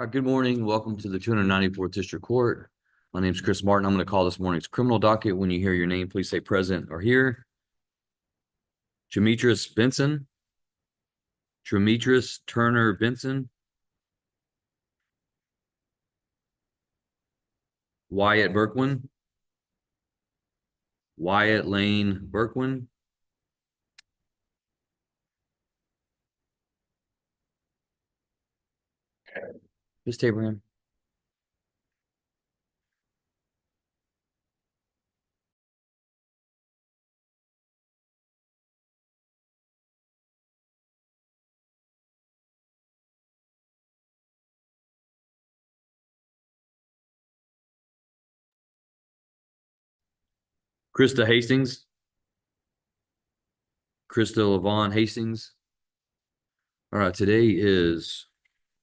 All right, good morning. Welcome to the 294th District Court. My name is Chris Martin. I'm going to call this morning's criminal docket. When you hear your name, please say present or here. Demetris Benson. Demetris Turner Benson. Wyatt Berkwin. Wyatt Lane Berkwin. Ms. Abraham. Krista Hastings. Krista Levon Hastings. All right, today is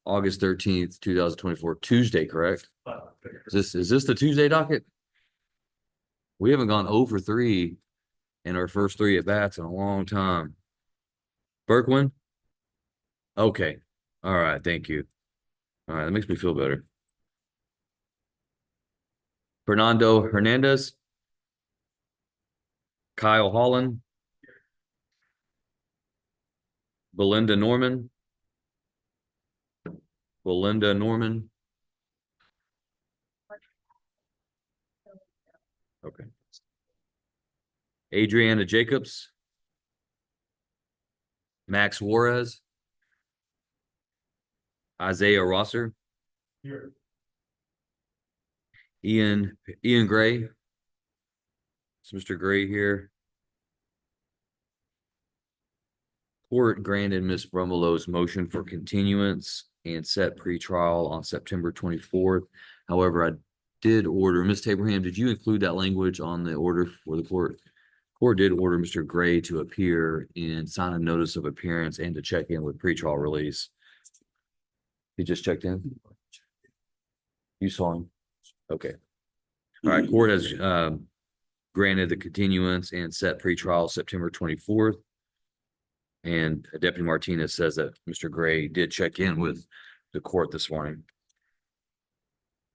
August 13th, 2024, Tuesday, correct? Is this the Tuesday docket? We haven't gone 0 for 3 in our first 3 at bats in a long time. Berkwin? Okay. All right, thank you. All right, that makes me feel better. Fernando Hernandez. Kyle Holland. Belinda Norman. Belinda Norman. Okay. Adriana Jacobs. Max Juarez. Isaiah Rosser. Here. Ian Gray. It's Mr. Gray here. Court granted Ms. Brummelow's motion for continuance and set pretrial on September 24th. However, I did order, Ms. Abraham, did you include that language on the order for the court? Court did order Mr. Gray to appear and sign a notice of appearance and to check in with pretrial release. He just checked in? You saw him? Okay. All right, court has granted the continuance and set pretrial September 24th. And Deputy Martinez says that Mr. Gray did check in with the court this morning.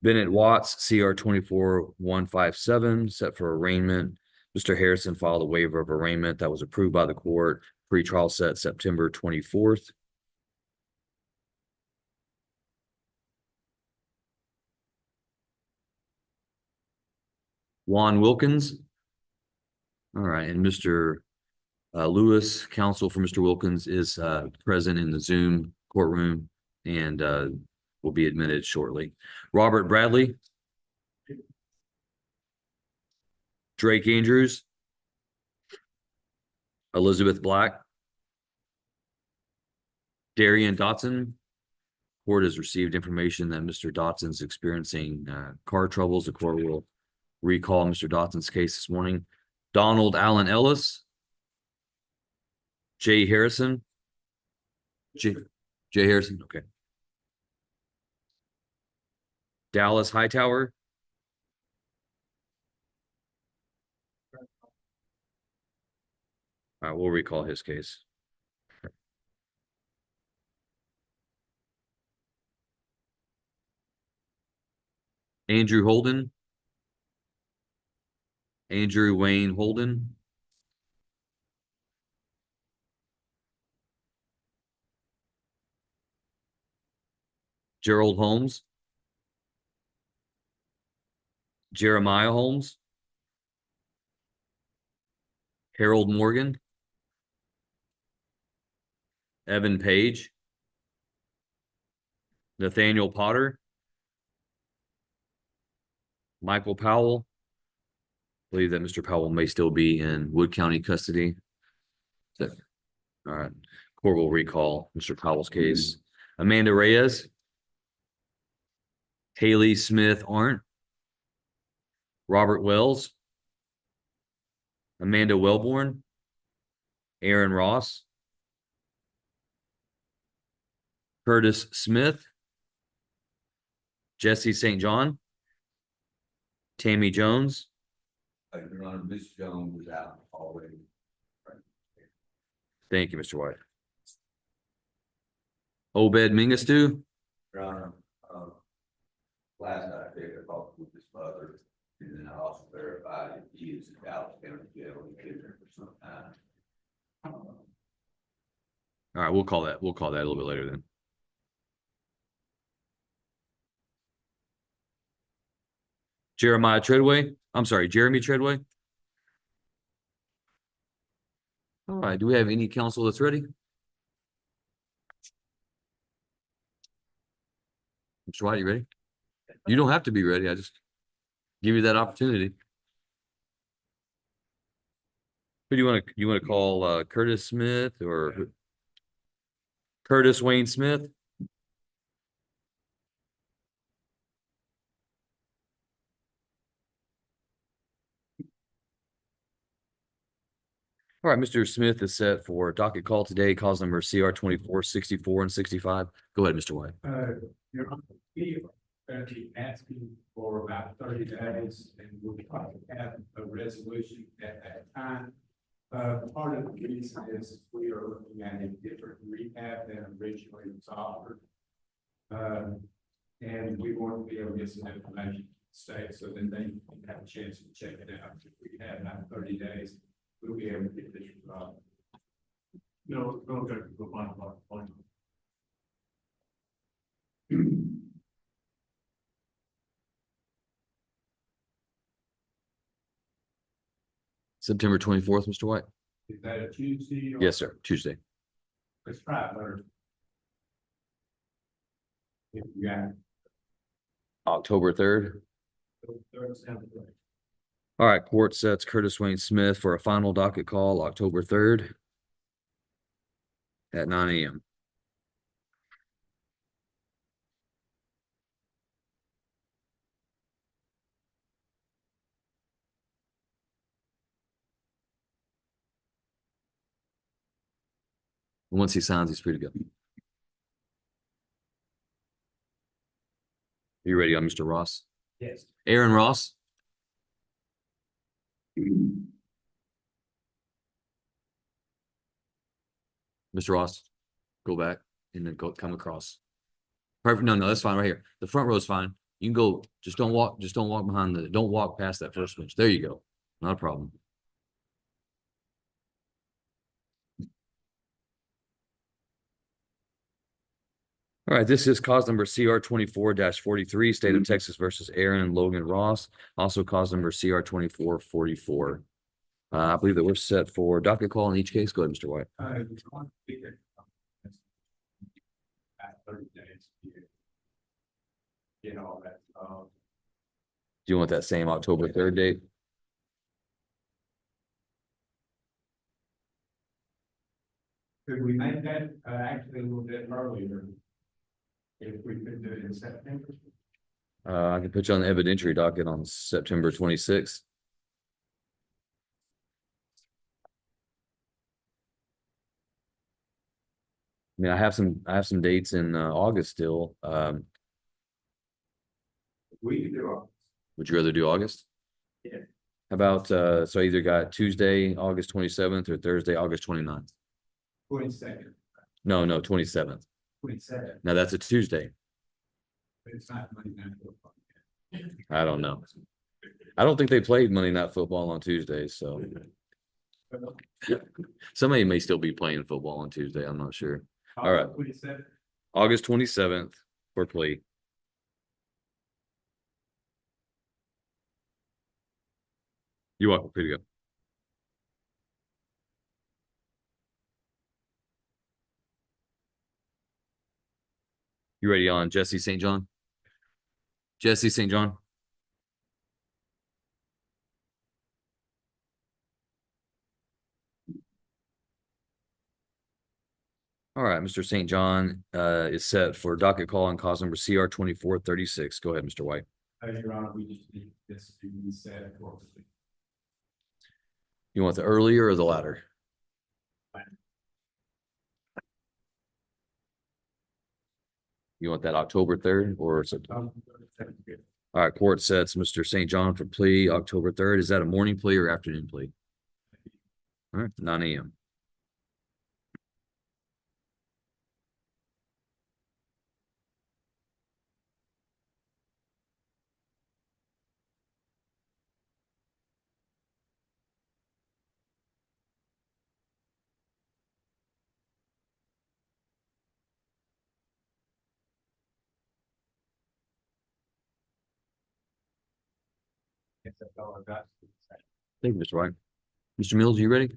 Bennett Watts, CR 24157, set for arraignment. Mr. Harrison filed a waiver of arraignment that was approved by the court. Pretrial set September 24th. Juan Wilkins. All right, and Mr. Lewis, counsel for Mr. Wilkins, is present in the Zoom courtroom and will be admitted shortly. Robert Bradley. Drake Andrews. Elizabeth Black. Darian Dotson. Court has received information that Mr. Dotson's experiencing car troubles. The court will recall Mr. Dotson's case this morning. Donald Allen Ellis. Jay Harrison. Jay Harrison, okay. Dallas Hightower. All right, we'll recall his case. Andrew Holden. Andrew Wayne Holden. Gerald Holmes. Jeremiah Holmes. Harold Morgan. Evan Page. Nathaniel Potter. Michael Powell. I believe that Mr. Powell may still be in Wood County custody. All right. Court will recall Mr. Powell's case. Amanda Reyes. Haley Smith Arndt. Robert Wells. Amanda Wellborn. Aaron Ross. Curtis Smith. Jesse St. John. Tammy Jones. Your Honor, Ms. Jones was out already. Thank you, Mr. White. Obed Mingastu. Your Honor, Last I checked, I talked with his mother, and then I also verified that he is in Dallas County Jail, he's been there for some time. All right, we'll call that a little bit later then. Jeremy Treadway. All right, do we have any counsel that's ready? Mr. White, you ready? You don't have to be ready. I just give you that opportunity. Who do you want to call Curtis Smith or Curtis Wayne Smith? All right, Mr. Smith is set for docket call today, cause number CR 24, 64, and 65. Go ahead, Mr. White. Your Honor, we are going to be asking for about 30 days, and we'll probably have a resolution at that time. Part of the reason is we are looking at a different rehab than originally was offered. And we want to be able to get some information to the state so that they can have a chance to check it out. If we have about 30 days, we'll be able to get this resolved. No, go on. September 24th, Mr. White? Is that a Tuesday? Or Yes, sir. Tuesday. let's try Thursday. If you got it. October 3rd. Third sounds great. All right, court sets Curtis Wayne Smith for a final docket call October 3rd at 9 a.m. Once he signs, he's free to go. You ready on Mr. Ross? Yes. Aaron Ross? Mr. Ross, go back and then come across. Perfect. No, that's fine right here. The front row is fine. You can go, just don't walk don't walk past that first bench. There you go. Not a problem. All right, this is cause number CR 24-43, State of Texas versus Aaron and Logan Ross. Also cause number CR 24-44. I believe that we're set for docket call in each case. Go ahead, Mr. White. It's going to be good. At 30 days. Get all that. Do you want that same October 3rd date? Could we make that actually a little bit earlier? If we could do it in September? I can put you on the evidentiary docket on September 26th. I mean, I have some dates in August still. We could do it. Would you rather do August? Yeah. How about so I either got Tuesday, August 27th or Thursday, August 29th? 22nd. No, 27th. 27th. Now that's a Tuesday. But it's not Monday night football. I don't know. I don't think they played Monday Night Football on Tuesdays, so somebody may still be playing football on Tuesday. I'm not sure. All right. 27th. August 27th for Plea. You're welcome. Free to go. You ready on Jesse St. John? Jesse St. John? All right, Mr. St. John is set for docket call on cause number CR 2436. Go ahead, Mr. White. Your Honor, we just need this to be set for. You want the earlier or the latter? You want that October 3rd or September? All right, court sets Mr. St. John for plea October 3rd. Is that a morning plea or afternoon plea? All right, 9 a.m. Yes, that's all I've got. Thank you, Mr. White. Mr. Mills, you ready?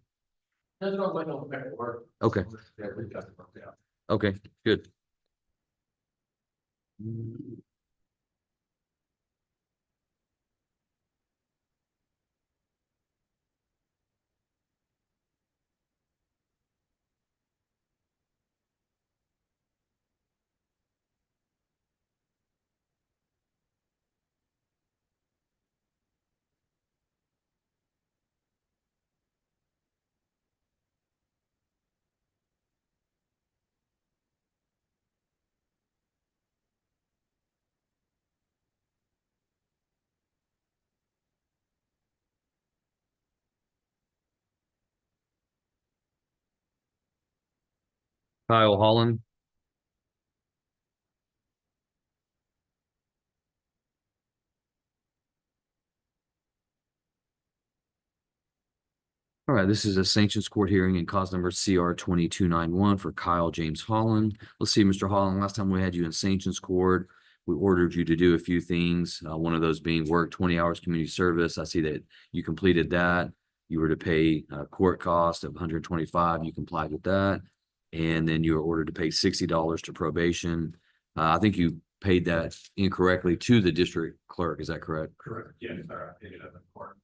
That's not like no back to work. Okay. Yeah, we got it worked out. Okay, good. Kyle Holland. All right, this is a sanctions court hearing in cause number CR 2291 for Kyle James Holland. Let's see, Mr. Holland, last time we had you in sanctions court, we ordered you to do a few things. One of those being work 20 hours community service. I see that you completed that. You were to pay court cost of 125. You complied with that. And then you were ordered to pay $60 to probation. I think you paid that incorrectly to the district clerk. Is that correct? Correct. Yes, sir. I picked it up in court.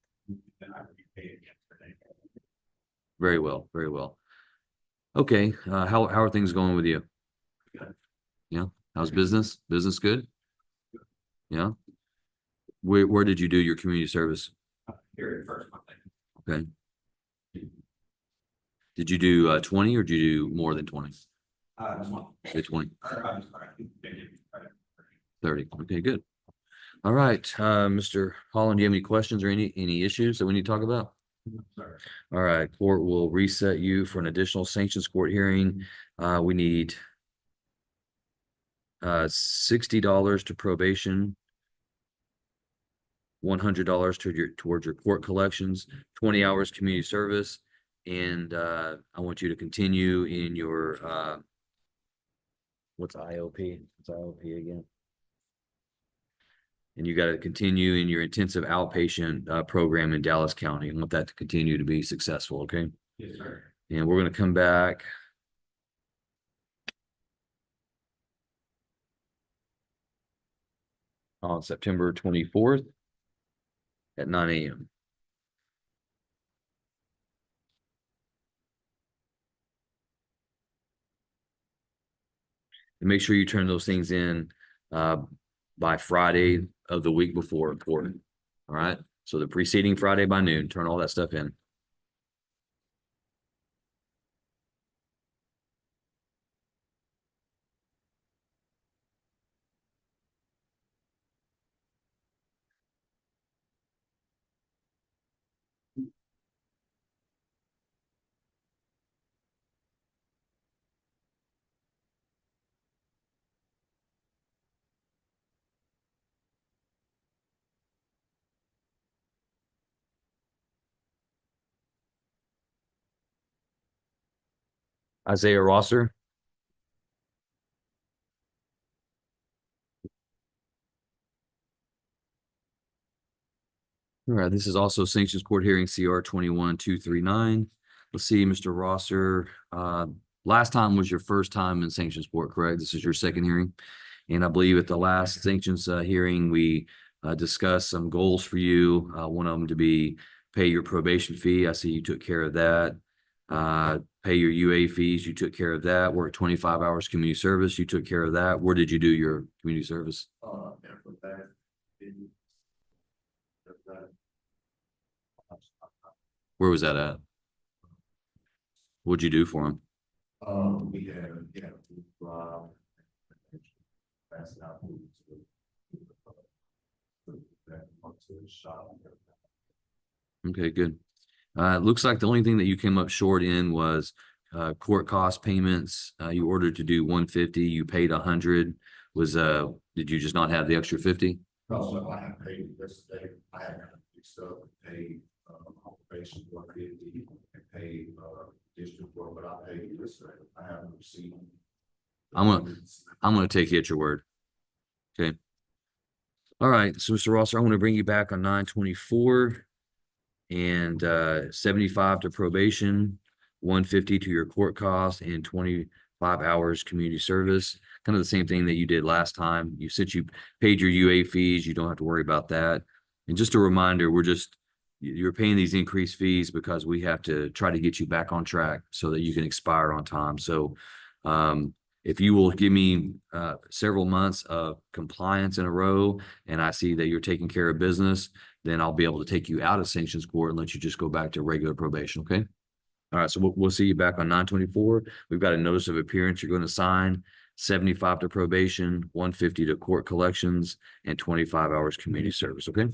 Then I would be paid yesterday. Very well, very well. Okay, how are things going with you? Good. Yeah, how's business? Business good? Yeah. Where did you do your community service? Here at first, Monday. Okay. Did you do 20 or did you do more than 20? This one. Did 20, I'm sorry. Thank you. 30. Okay, good. All right, Mr. Holland, do you have any questions or any issues that we need to talk about? Sorry. All right, court will reset you for an additional sanctions court hearing. We need $60 to probation, $100 towards your court collections, 20 hours community service, and I want you to continue in your what's IOP? What's IOP again? And you got to continue in your intensive outpatient program in Dallas County. I want that to continue to be successful, okay? Yes, sir. And we're going to come back on September 24th at 9 a.m. And make sure you turn those things in by Friday of the week before court. All right. So the preceding Friday by noon, turn all that stuff in. Isaiah Rosser. All right, this is also sanctions court hearing CR 21239. Let's see, Mr. Rosser. Last time was your first time in sanctions court, correct? This is your second hearing. And I believe at the last sanctions hearing, we discussed some goals for you. One of them to be pay your probation fee. I see you took care of that. Pay your UA fees. You took care of that. Work 25 hours community service. You took care of that. Where did you do your community service? Where was that at? What'd you do for him? We have, pass it out. Okay, good. It looks like the only thing that you came up short in was court cost payments. You ordered to do 150, you paid 100. Did you just not have the extra 50? Also, I have paid yesterday, I have stuff, paid, occupation 150, and paid, district court, but I paid yesterday, I haven't received. I'm gonna take you at your word. Okay. All right, so Mr. Rosser, I want to bring you back on 9/24 and 75 to probation, 150 to your court cost, and 25 hours community service. Kind of the same thing that you did last time. You said you paid your UA fees. You don't have to worry about that. And just a reminder, you're paying these increased fees because we have to try to get you back on track so that you can expire on time. So if you will give me several months of compliance in a row, and I see that you're taking care of business, then I'll be able to take you out of sanctions court and let you just go back to regular probation. Okay. All right. So we'll see you back on 9/24. We've got a notice of appearance you're going to sign, 75 to probation, 150 to court collections, and 25 hours community service. Okay.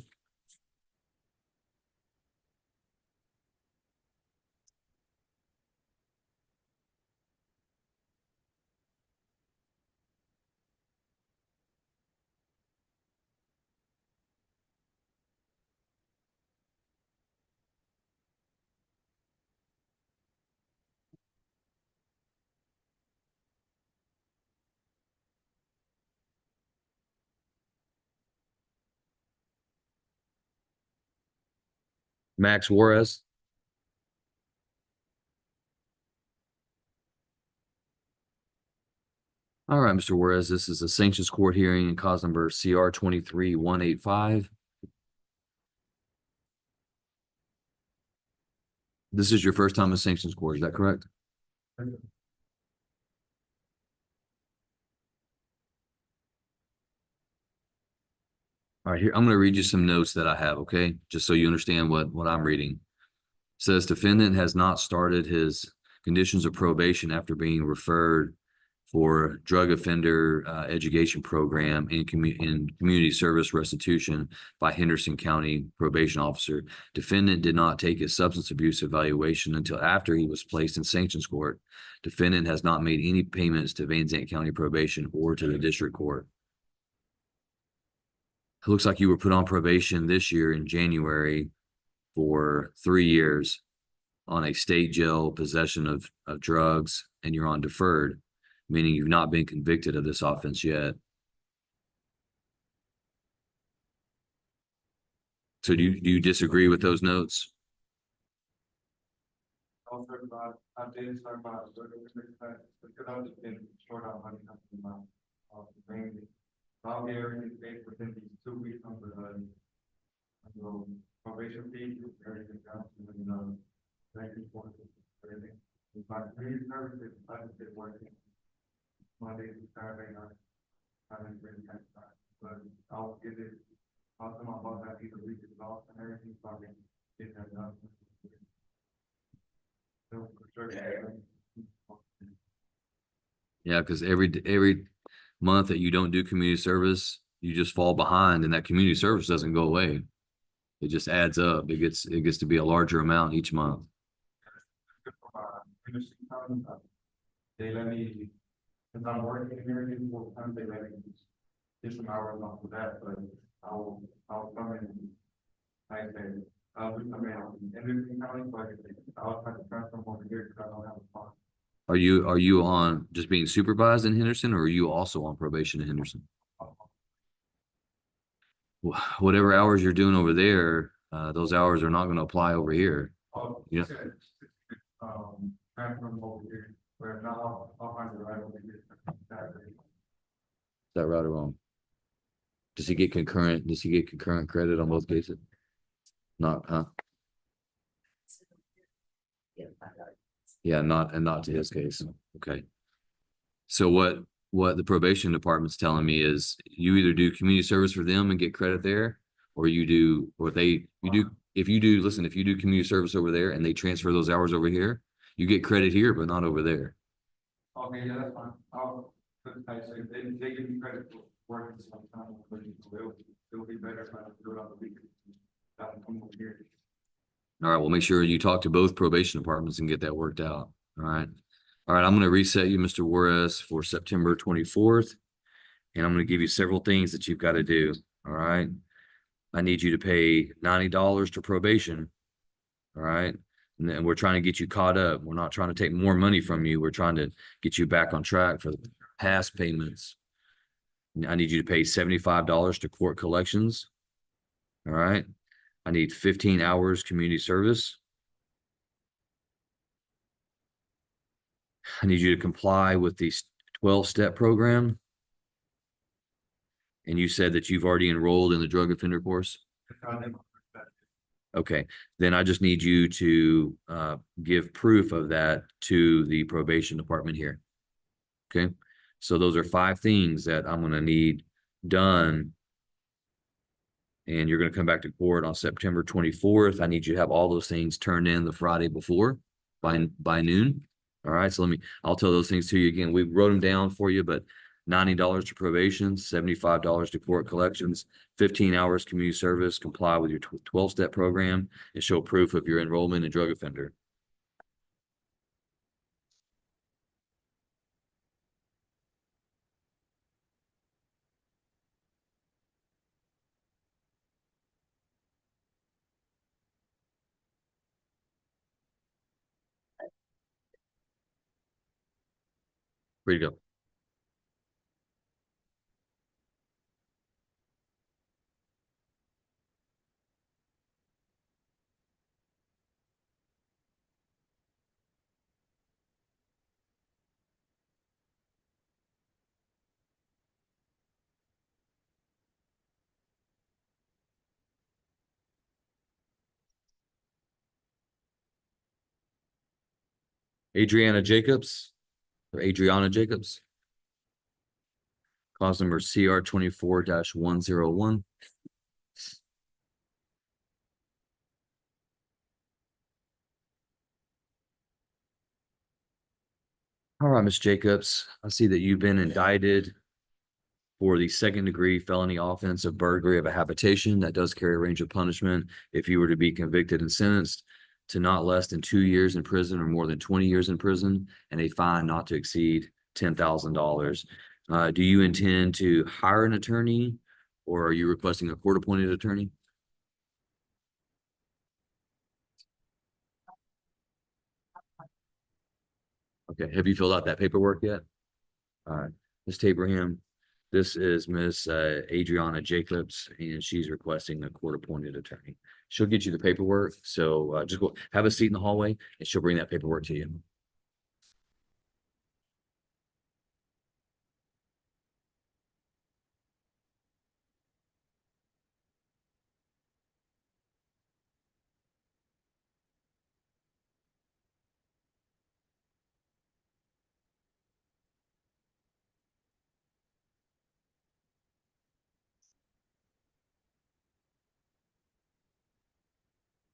Max Juarez. All right, Mr. Juarez, this is a sanctions court hearing in cause number CR 23-185. This is your first time in sanctions court, is that correct? All right, here, I'm going to read you some notes that I have, okay? Just so you understand what I'm reading. It says defendant has not started his conditions of probation after being referred for drug offender education program in community service restitution by Henderson County probation officer. Defendant did not take his substance abuse evaluation until after he was placed in sanctions court. Defendant has not made any payments to Van Zandt County probation or to the district court. It looks like you were put on probation this year in January for 3 years on a state jail possession of drugs, and you're on deferred, meaning you've not been convicted of this offense yet. So do you disagree with those notes? I did talk about because I was been short on money coming from my mainly. I'll be everything paid within these 2 weeks on the probation fee, everything else, and thank you for everything. My community services, I've been working Monday to Saturday night. I haven't really had time, but I'll get it. I'll tell my boss I need to read it off and everything, so I can get that done. So, for sure. Yeah, because every month that you don't do community service, you just fall behind, and that community service doesn't go away. It just adds up. It gets to be a larger amount each month. They let me, since I'm working here, full time, they let me get some hours off of that, but I'll come in. Like I said, I'll do some in Henderson County, but I'll try to transfer them over here because I don't have a phone. Are you on just being supervised in Henderson, or are you also on probation in Henderson? Whatever hours you're doing over there, those hours are not going to apply over here. Yeah. Transfer them over here, where now I'll find the right over here. Is that right or wrong? Does he get concurrent credit on both cases? Not, huh? Yeah, not to his case. Okay. So what the probation department's telling me is you either do community service for them and get credit there, or if you do community service over there and they transfer those hours over here, you get credit here, but not over there. Okay, yeah, that's fine. I'll put it tight, so they give me credit for working sometime, but it'll be better if I do it on the weekend. Come over here. All right, well, make sure you talk to both probation departments and get that worked out. All right. All right, I'm going to reset you, Mr. Juarez, for September 24th, and I'm going to give you several things that you've got to do. All right. I need you to pay $90 to probation. All right. And then we're trying to get you caught up. We're not trying to take more money from you. We're trying to get you back on track for the past payments. I need you to pay $75 to court collections. All right. I need 15 hours community service. I need you to comply with the 12-step program. And you said that you've already enrolled in the drug offender course. Okay, then I just need you to give proof of that to the probation department here. Okay, so those are 5 things that I'm gonna need done. And you're gonna come back to court on September 24th. I need you to have all those things turned in the Friday before by noon. All right, so I'll tell those things to you again. We wrote them down for you, but $90 to probation, $75 to court collections, 15 hours community service, comply with your 12-step program, and show proof of your enrollment in drug offender. Ready to go. Adriana Jacobs, or Adriana Jacobs. Cause number CR 24-101. All right, Ms. Jacobs, I see that you've been indicted for the 2nd-degree felony offense of burglary of a habitation. That does carry a range of punishment if you were to be convicted and sentenced to not less than 2 years in prison or more than 20 years in prison, and a fine not to exceed $10,000. Do you intend to hire an attorney, or are you requesting a court-appointed attorney? Okay, have you filled out that paperwork yet? All right, Ms. Abraham, this is Miss Adriana Jacobs, and she's requesting a court-appointed attorney. She'll get you the paperwork, so just go have a seat in the hallway, and she'll bring that paperwork to you.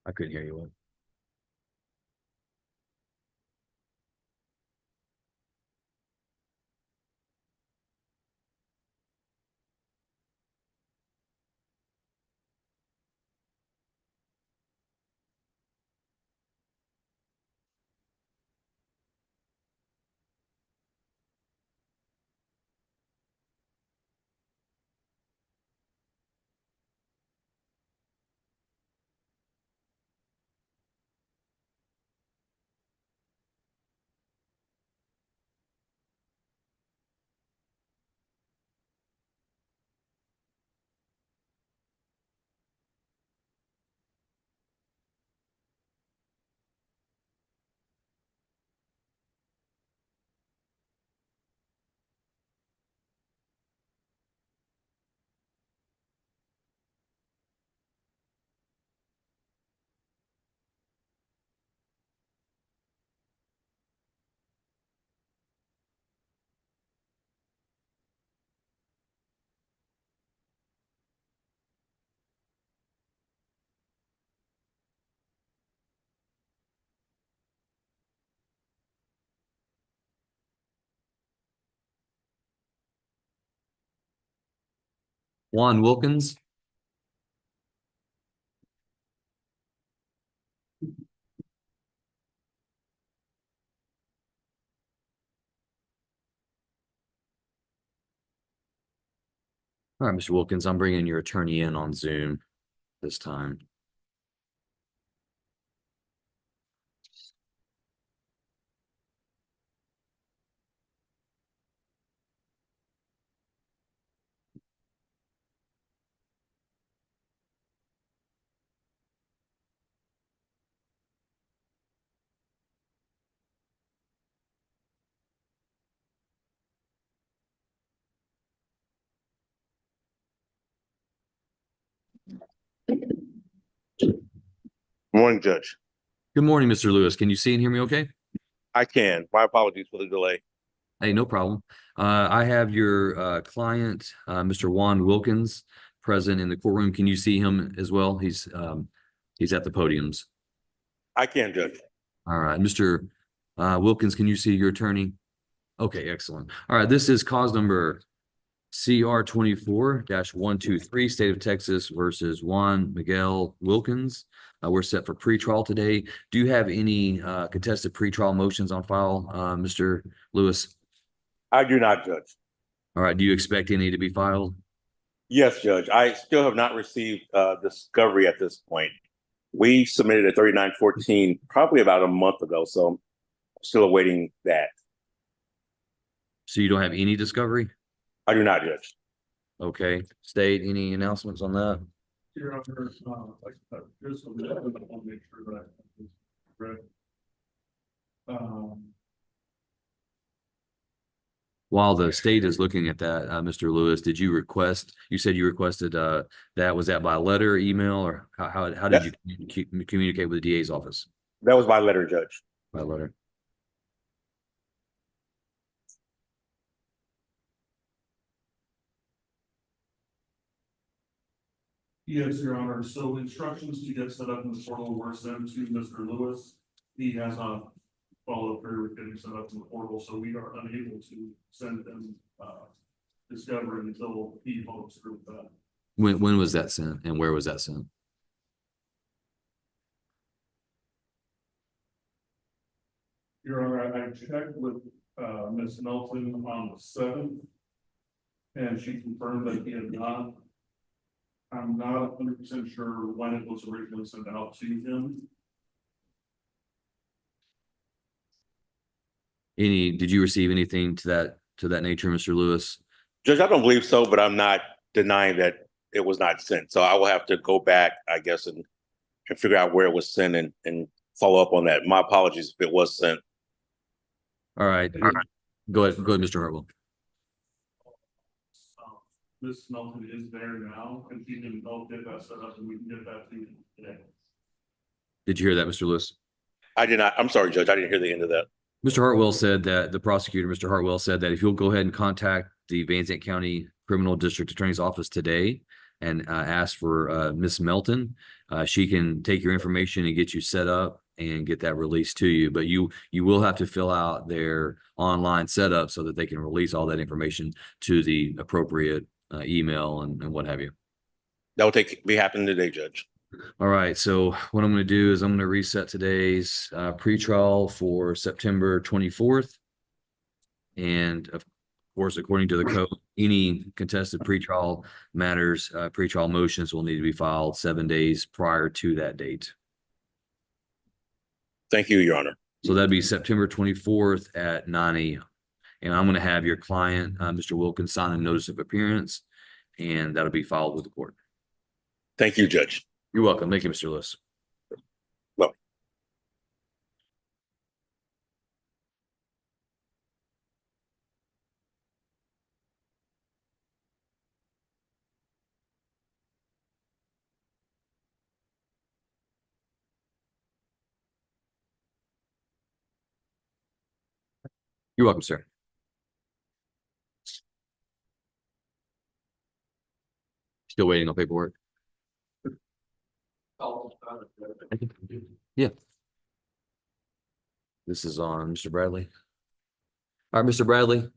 I couldn't hear you well. Juan Wilkins. All right, Mr. Wilkins, I'm bringing your attorney in on Zoom this time. Morning, Judge. Good morning, Mr. Lewis. Can you see and hear me okay? I can. My apologies for the delay. Hey, no problem. I have your client, Mr. Juan Wilkins, present in the courtroom. Can you see him as well? He's at the podiums. I can, Judge. All right, Mr. Wilkins, can you see your attorney? Okay, excellent. All right, this is cause number CR 24-123, State of Texas versus Juan Miguel Wilkins. We're set for pretrial today. Do you have any contested pretrial motions on file, Mr. Lewis? I do not, Judge. All right, do you expect any to be filed? Yes, Judge. I still have not received discovery at this point. We submitted a 3914 probably about a month ago, so I'm still awaiting that. So you don't have any discovery? I do not, Judge. Okay, state, any announcements on that? Your Honor, just a minute, I want to make sure that I have this correct. While the state is looking at that, Mr. Lewis, did you request, you said you requested that, was that by letter, email, or how did you communicate with the DA's office? That was my letter, Judge. By letter. Yes, Your Honor. So instructions to get set up in the portal were sent to Mr. Lewis. He has not followed through with getting set up in the portal, so we are unable to send him discovery until he follows through with that. When was that sent and where was that sent? Your Honor, I checked with Ms. Melton on the 7th, and she confirmed that he had not. I'm not 100% sure when it was originally sent out to him. Did you receive anything to that nature, Mr. Lewis? Judge, I don't believe so, but I'm not denying that it was not sent. So I will have to go back, I guess, and figure out where it was sent and follow up on that. My apologies if it was sent. All right. Go ahead, Mr. Hartwell. Ms. Melton is there now, and she can help get that set up, and we can get that to you today. Did you hear that, Mr. Lewis? I did not. I'm sorry, Judge. I didn't hear the end of that. Mr. Hartwell said that the prosecutor, Mr. Hartwell, said that if you'll go ahead and contact the Van Zandt County Criminal District Attorney's Office today and ask for Miss Melton, she can take your information and get you set up and get that released to you. But you will have to fill out their online setup so that they can release all that information to the appropriate email and what have you. That will be happening today, Judge. All right, so what I'm going to do is I'm going to reset today's pretrial for September 24th. And of course, according to the code, any contested pretrial matters, pretrial motions will need to be filed 7 days prior to that date. Thank you, Your Honor. So that'd be September 24th at 9 a.m. And I'm going to have your client, Mr. Wilkins, sign a notice of appearance, and that'll be filed with the court. Thank you, Judge. You're welcome. Thank you, Mr. Lewis. Well. You're welcome, sir. Still waiting on paperwork. Yeah. This is on Mr. Bradley. All right, Mr. Bradley.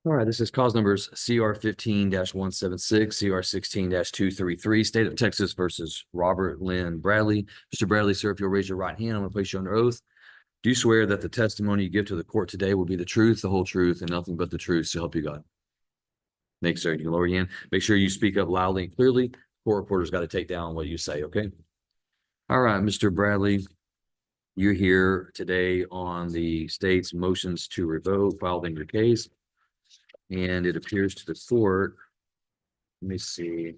All right, this is cause numbers CR 15-176, CR 16-233, State of Texas versus Robert Lynn Bradley. Mr. Bradley, sir, if you'll raise your right hand, I'm going to place you under oath. Do you swear that the testimony you give to the court today will be the truth, the whole truth, and nothing but the truth, so help you God? Thanks, sir. You can lower your hand. Make sure you speak up loudly and clearly. Court reporter's got to take down what you say, okay? All right, Mr. Bradley, you're here today on the state's motions to revoke filed in your case. And it appears to the court. Let me see.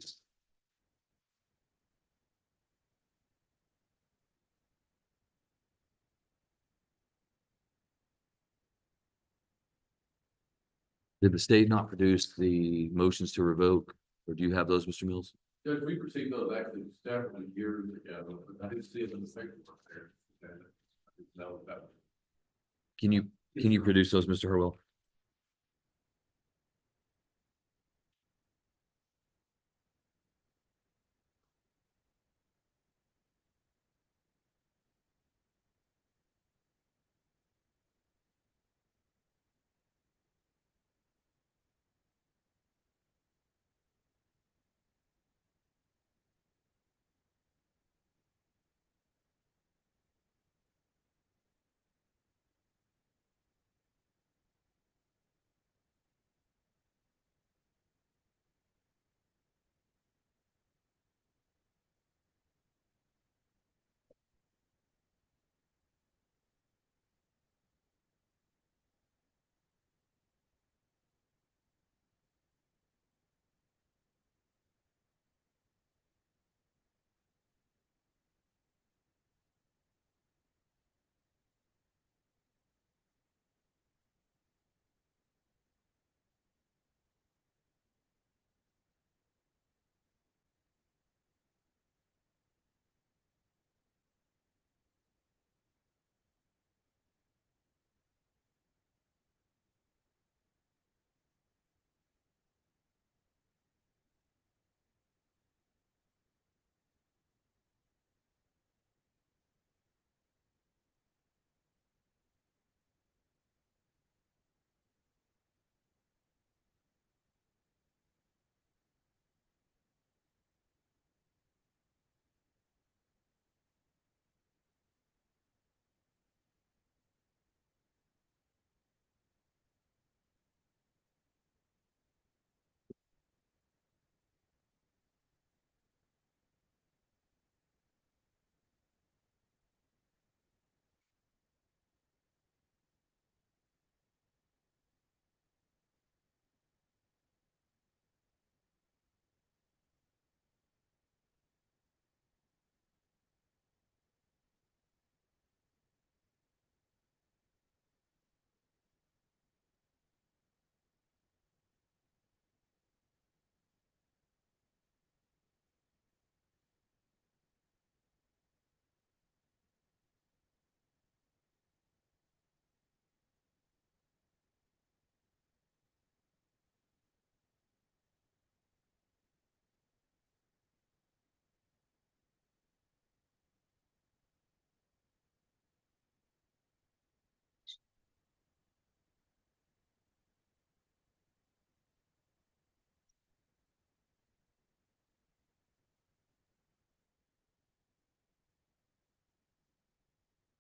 Did the state not produce the motions to revoke, or do you have those, Mr. Mills? Judge, we received those actually several years ago, but I didn't see it in the paperwork there. And I didn't know about it. Can you produce those, Mr. Hurwell?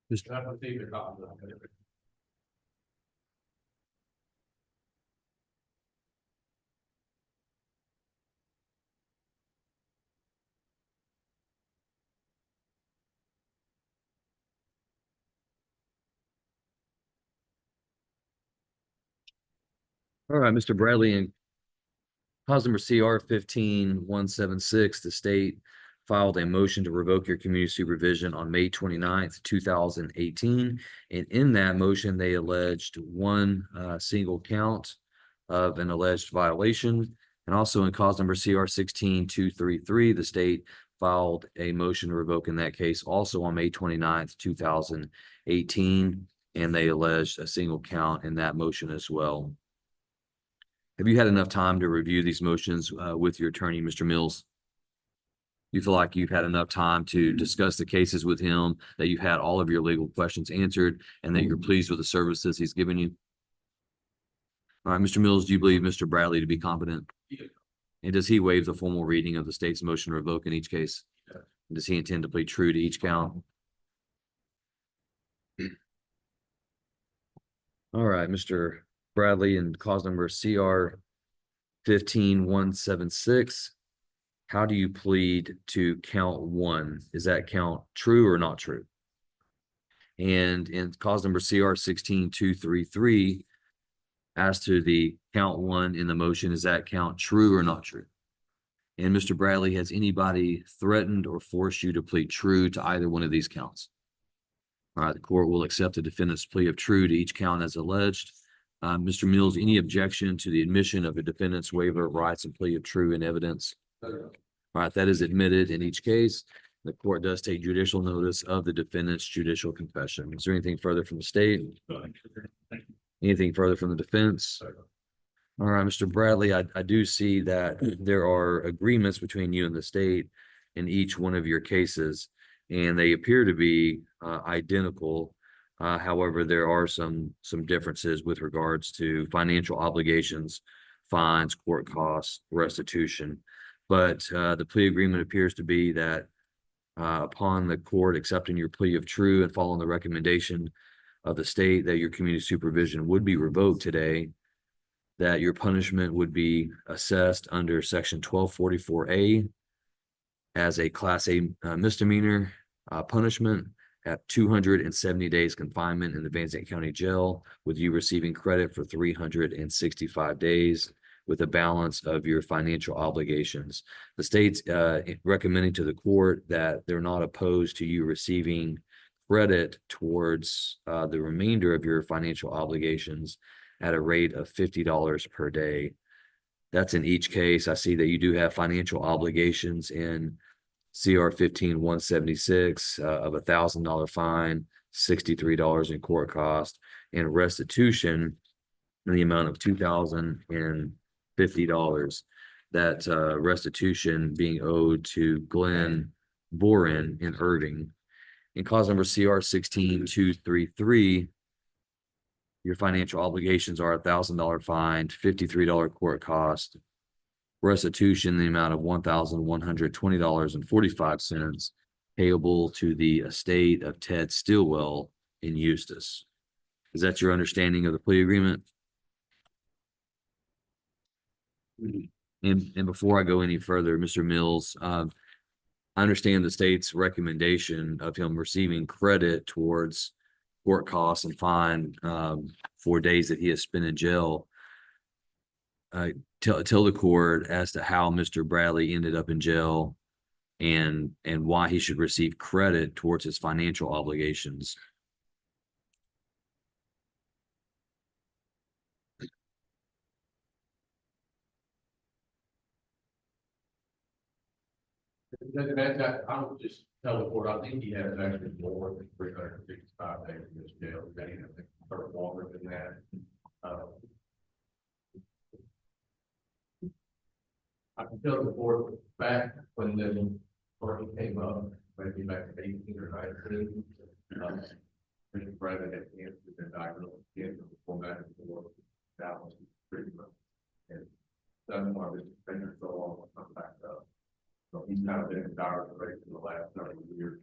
I received a copy of it. All right, Mr. Bradley, and cause number CR 15-176, the state filed a motion to revoke your community supervision on May 29th, 2018. And in that motion, they alleged one single count of an alleged violation. And also in cause number CR 16-233, the state filed a motion to revoke in that case also on May 29th, 2018. And they alleged a single count in that motion as well. Have you had enough time to review these motions with your attorney, Mr. Mills? You feel like you've had enough time to discuss the cases with him, that you've had all of your legal questions answered, and that you're pleased with the services he's given you? All right, Mr. Mills, do you believe Mr. Bradley to be competent? Yes. And does he waive the formal reading of the state's motion to revoke in each case? Yes. Does he intend to plead true to each count? All right, Mr. Bradley, and cause number CR 15176. How do you plead to count one? Is that count true or not true? And in cause number CR 16233, as to the count one in the motion, is that count true or not true? And Mr. Bradley, has anybody threatened or forced you to plead true to either one of these counts? All right, the court will accept the defendant's plea of true to each count as alleged. Mr. Mills, any objection to the admission of a defendant's waiver of rights and plea of true in evidence? All right, that is admitted in each case. The court does take judicial notice of the defendant's judicial confession. Is there anything further from the state? Anything further from the defense? All right, Mr. Bradley, I do see that there are agreements between you and the state in each one of your cases, and they appear to be identical. However, there are some differences with regards to financial obligations, fines, court costs, restitution. But the plea agreement appears to be that upon the court accepting your plea of true and following the recommendation of the state that your community supervision would be revoked today, that your punishment would be assessed under section 1244A as a class A misdemeanor punishment at 270 days confinement in the Van Zandt County Jail, with you receiving credit for 365 days with a balance of your financial obligations. The state's recommending to the court that they're not opposed to you receiving credit towards the remainder of your financial obligations at a rate of $50 per day. That's in each case. I see that you do have financial obligations in CR 15176 of $1,000 fine, $63 in court cost, and restitution in the amount of $2,050. That restitution being owed to Glenn Boren in Irving. In cause number CR 16233, your financial obligations are $1,000 fine, $53 court cost, restitution in the amount of $1,120.45 payable to the estate of Ted Stillwell in Eustis. Is that your understanding of the plea agreement? And before I go any further, Mr. Mills, I understand the state's recommendation of him receiving credit towards court costs and fine for days that he has spent in jail. Tell the court as to how Mr. Bradley ended up in jail and why he should receive credit towards his financial obligations. I would just tell the court, I think he has actually more than 365 days in this jail. That he has longer than that. I can tell the court back when the party came up, maybe back in 18 or 19. Mr. Bradley had cancer and diagnosed with cancer before back and forth. That was pretty much. And that's why this thing so long to come back up. So he's kind of been in dire straits in the last 30 years.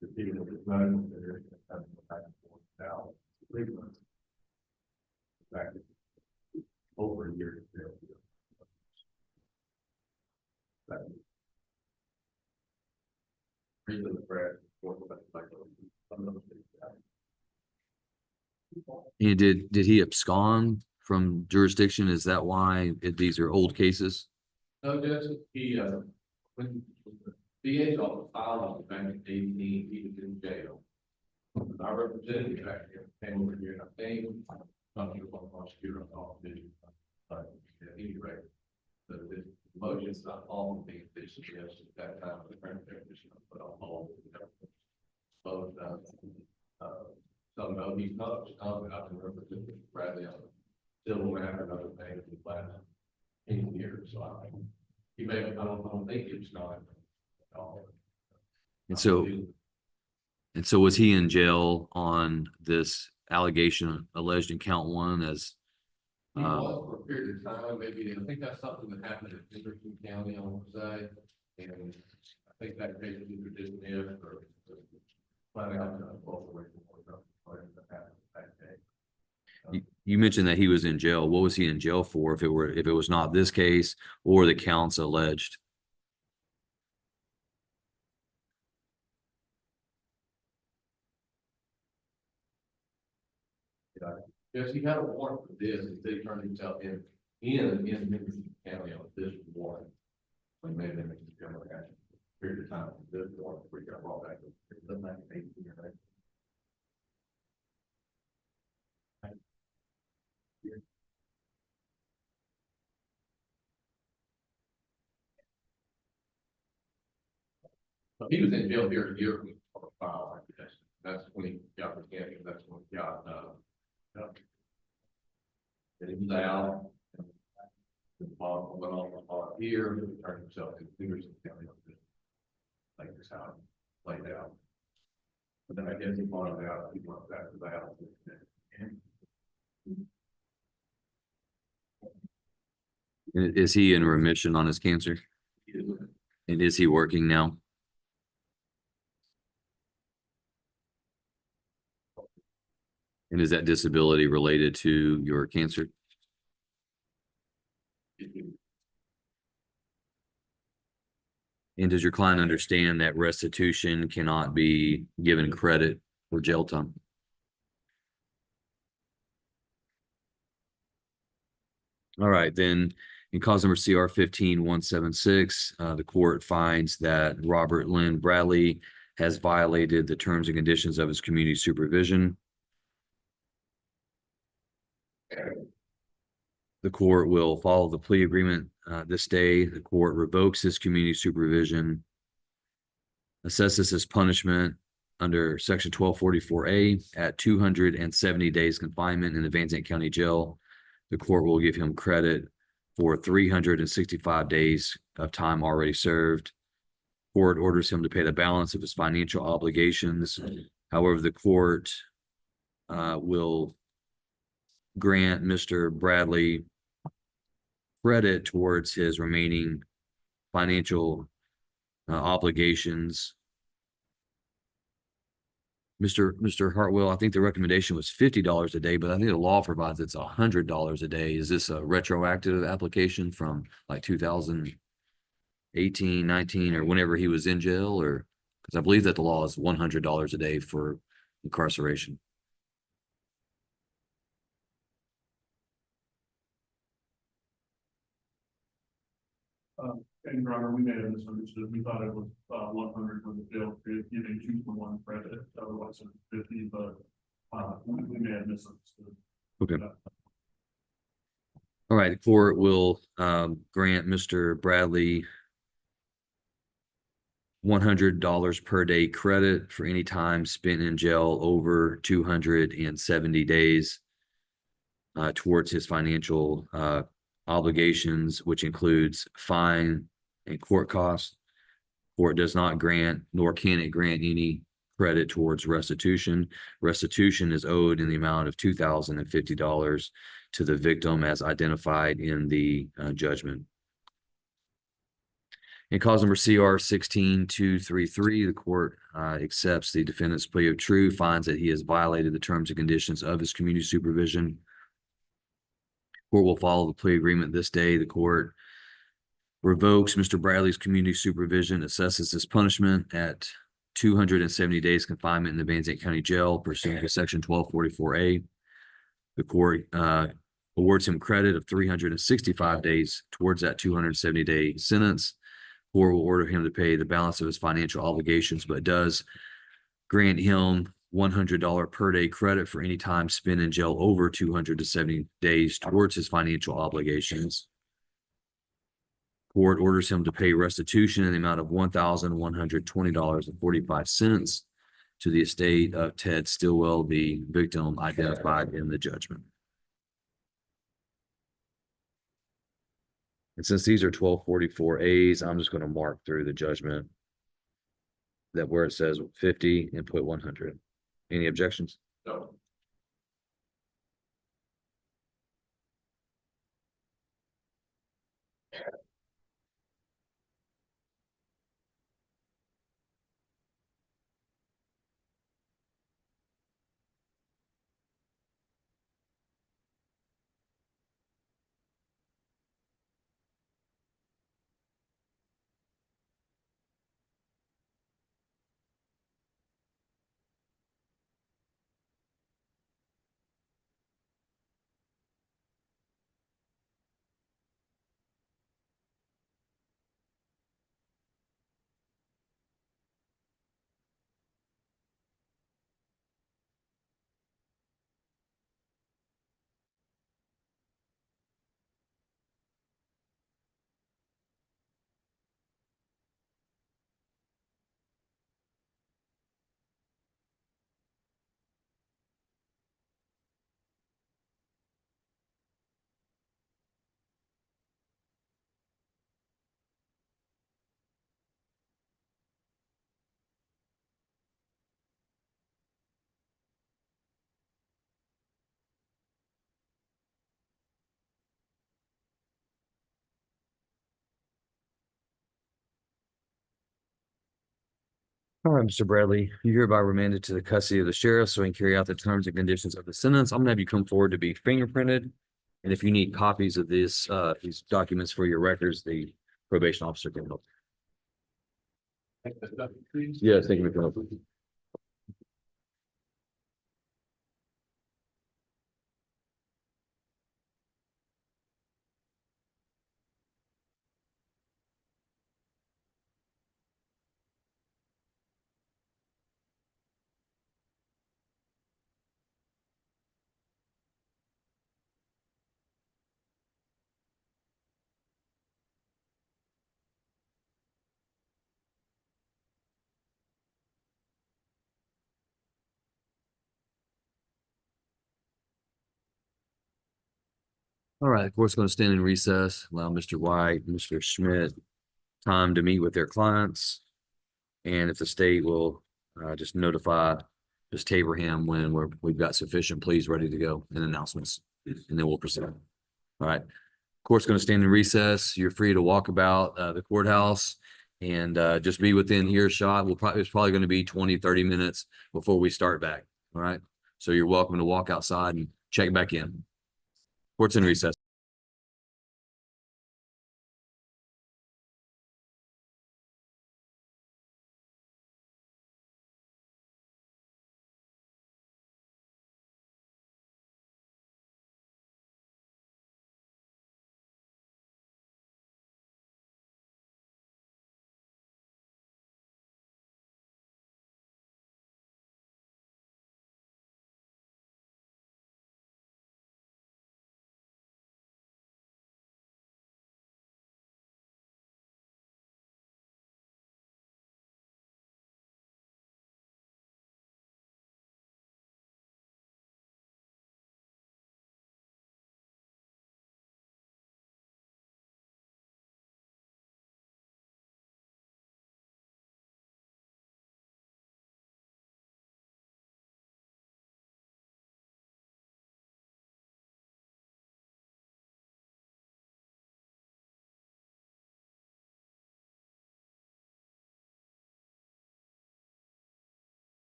The people of his medical there have been back and forth now 3 months. Back over a year. Reason the press. And did he abscond from jurisdiction? Is that why these are old cases? No, Judge, when the DA's office filed on the back in 18, he was in jail. Our representative back here came over here, and I think, not sure what prosecutor I thought did, but at any rate, the motion's not all being officially, yes, at that time, the current petition, put on hold. But, so no, he's not, I can represent Bradley on still will have another thing in the last 10 years, so I think he may, I don't think it's not at all. And so was he in jail on this allegation alleged in count one as He was for a period of time, maybe, I think that's something that happened in Henderson County on the side, and I think that case is either dismissed or flat out, both away from what happened that day. You mentioned that he was in jail. What was he in jail for if it was not this case or the counts alleged? Yes, he had a warrant for this, and they turned himself in Henderson County on this warrant. So he made him a general action period of time, this warrant, before he got brought back. It doesn't have to be here, right? So he was in jail here a year for a file like this. That's when he got the county, that's when he got, and he was out. The ball went on here, he turned himself to Henderson County. Like this how it played out. But then I guess he wanted out, he went back to the house. Is he in remission on his cancer? And is he working now? And is that disability related to your cancer? And does your client understand that restitution cannot be given credit for jail time? All right, then in cause number CR 15176, the court finds that Robert Lynn Bradley has violated the terms and conditions of his community supervision. The court will follow the plea agreement this day. The court revokes his community supervision, assesses his punishment under section 1244A at 270 days confinement in the Van Zandt County Jail. The court will give him credit for 365 days of time already served. Court orders him to pay the balance of his financial obligations. However, the court will grant Mr. Bradley credit towards his remaining financial obligations. Mr. Hartwell, I think the recommendation was $50 a day, but I think the law provides it's $100 a day. Is this a retroactive application from like 2018, 19, or whenever he was in jail? Or because I believe that the law is $100 a day for incarceration. And Your Honor, we may have misunderstood. We thought it was 100 for the jail period, giving 2-for-1 credit. Otherwise, it's 50, but we may have misunderstood. Okay. All right, the court will grant Mr. Bradley $100 per day credit for any time spent in jail over 270 days towards his financial obligations, which includes fine and court costs. Court does not grant, nor can it grant any credit towards restitution. Restitution is owed in the amount of $2,050 to the victim as identified in the judgment. In cause number CR 16233, the court accepts the defendant's plea of true, finds that he has violated the terms and conditions of his community supervision. Court will follow the plea agreement this day. The court revokes Mr. Bradley's community supervision, assesses his punishment at 270 days confinement in the Van Zandt County Jail pursuant to section 1244A. The court awards him credit of 365 days towards that 270-day sentence. Court will order him to pay the balance of his financial obligations, but does grant him $100 per day credit for any time spent in jail over 270 days towards his financial obligations. Court orders him to pay restitution in the amount of $1,120.45 to the estate of Ted Stillwell, the victim identified in the judgment. And since these are 1244As, I'm just going to mark through the judgment that where it says 50 and put 100. Any objections? No. All right, Mr. Bradley, you hereby remanded to the custody of the sheriff so he can carry out the terms and conditions of the sentence. I'm gonna have you come forward to be fingerprinted. And if you need copies of these documents for your records, the probation officer can help. Yes, thank you, Mr. Bradley. All right, the court's going to stand in recess, allow Mr. White, Mr. Schmidt time to meet with their clients. And if the state will just notify Ms. Taberham when we've got sufficient pleas ready to go and announcements, and then we'll proceed. All right, court's going to stand in recess. You're free to walk about the courthouse and just be within earshot. It's probably going to be 20-30 minutes before we start back. All right, so you're welcome to walk outside and check back in. Court's in recess.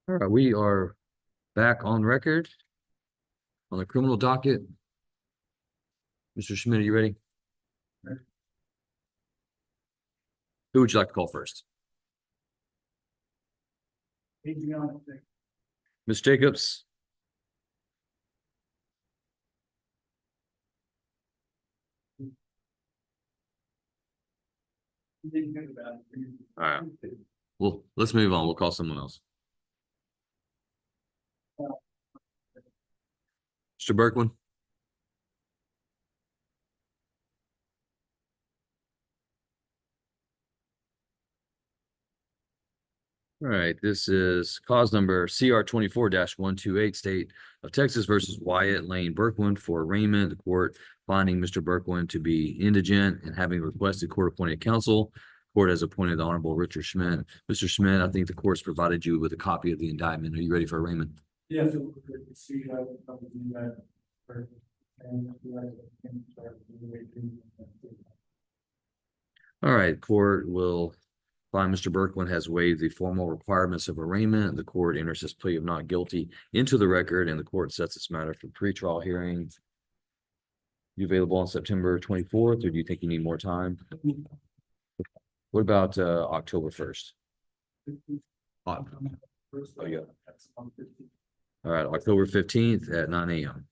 All right, we are back on record on the criminal docket. Mr. Schmidt, are you ready? Who would you like to call first? Ms. Jacobs? All right. Well, let's move on. We'll call someone else. Mr. Berkman? All right, this is cause number CR 24-128, State of Texas versus Wyatt Lane Berkman for arraignment. The court finding Mr. Berkman to be indigent and having requested court-appointed counsel. Court has appointed the Honorable Richard Schmidt. Mr. Schmidt, I think the court's provided you with a copy of the indictment. Are you ready for arraignment? Yes. All right, court will find Mr. Berkman has waived the formal requirements of arraignment. The court enters his plea of not guilty into the record, and the court sets this matter for pretrial hearing. You available on September 24th, or do you think you need more time? What about October 1st? Oh, yeah. All right, October 15th at 9 a.m.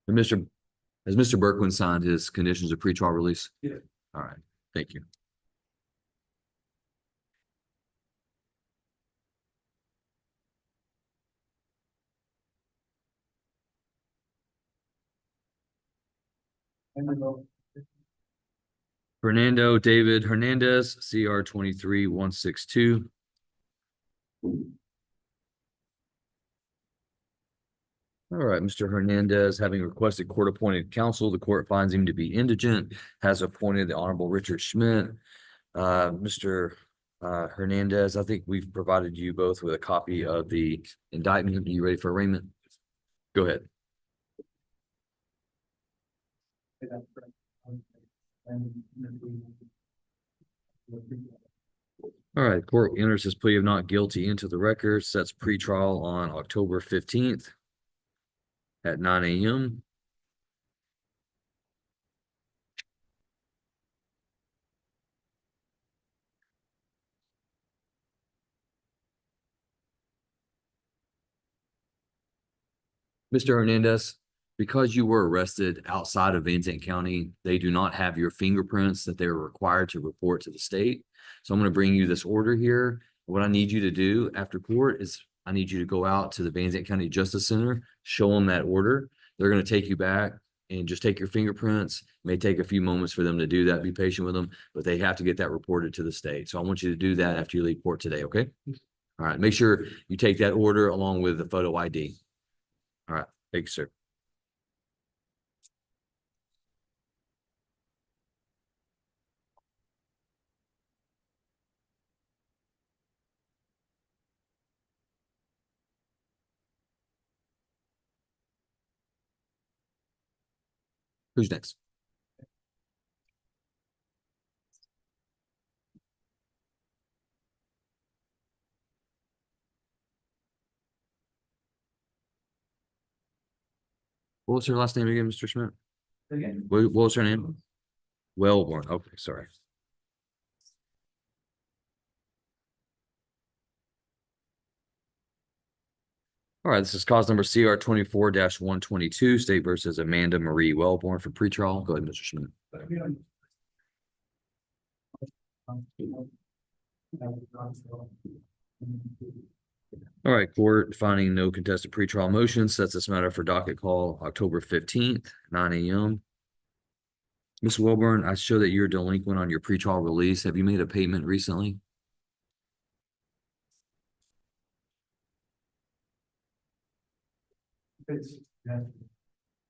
And has Mr. Berkman signed his conditions of pretrial release? Yeah. All right, thank you. Fernando David Hernandez, CR 23-162. All right, Mr. Hernandez, having requested court-appointed counsel, the court finds him to be indigent, has appointed the Honorable Richard Schmidt. Mr. Hernandez, I think we've provided you both with a copy of the indictment. Are you ready for arraignment? Go ahead. All right, court enters his plea of not guilty into the record, sets pretrial on October 15th at 9 a.m. Mr. Hernandez, because you were arrested outside of Van Zandt County, they do not have your fingerprints that they are required to report to the state. So I'm going to bring you this order here. What I need you to do after court is I need you to go out to the Van Zandt County Justice Center, show them that order. They're going to take you back and just take your fingerprints. It may take a few moments for them to do that. Be patient with them, but they have to get that reported to the state. So I want you to do that after you leave court today, okay? All right, make sure you take that order along with the photo ID. All right, thank you, sir. Who's next? What was her last name again, Mr. Schmidt? Again. What was her name? Wellborn. Okay, sorry. All right, this is cause number CR 24-122, State versus Amanda Marie Wellborn for pretrial. Go ahead, Mr. Schmidt. All right, court finding no contested pretrial motion sets this matter for docket call October 15th, 9 a.m. Ms. Wellborn, I show that you're delinquent on your pretrial release. Have you made a payment recently?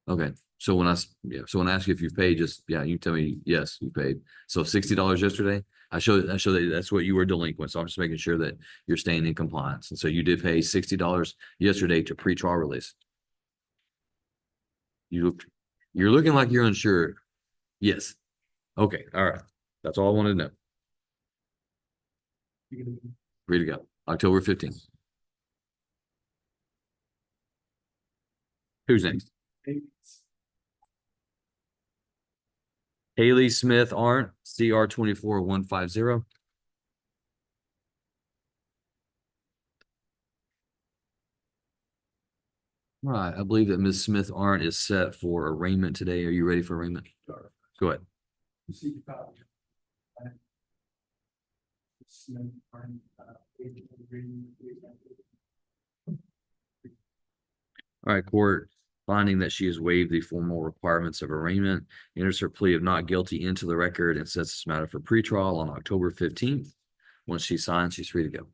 Okay, so when I ask you if you've paid, just, yeah, you tell me, yes, you paid. So $60 yesterday, I show that that's what you were delinquent. So I'm just making sure that you're staying in compliance. And so you did pay $60 yesterday to pretrial release. You're looking like you're unsure. Yes. Okay, all right. That's all I wanted to know. Ready to go. October 15th. Who's next? Haley Smith Arndt, CR 24150. All right, I believe that Ms. Smith Arndt is set for arraignment today. Are you ready for arraignment? Go ahead. All right, court, finding that she has waived the formal requirements of arraignment, enters her plea of not guilty into the record and sets this matter for pretrial on October 15th. Once she signs, she's free to go.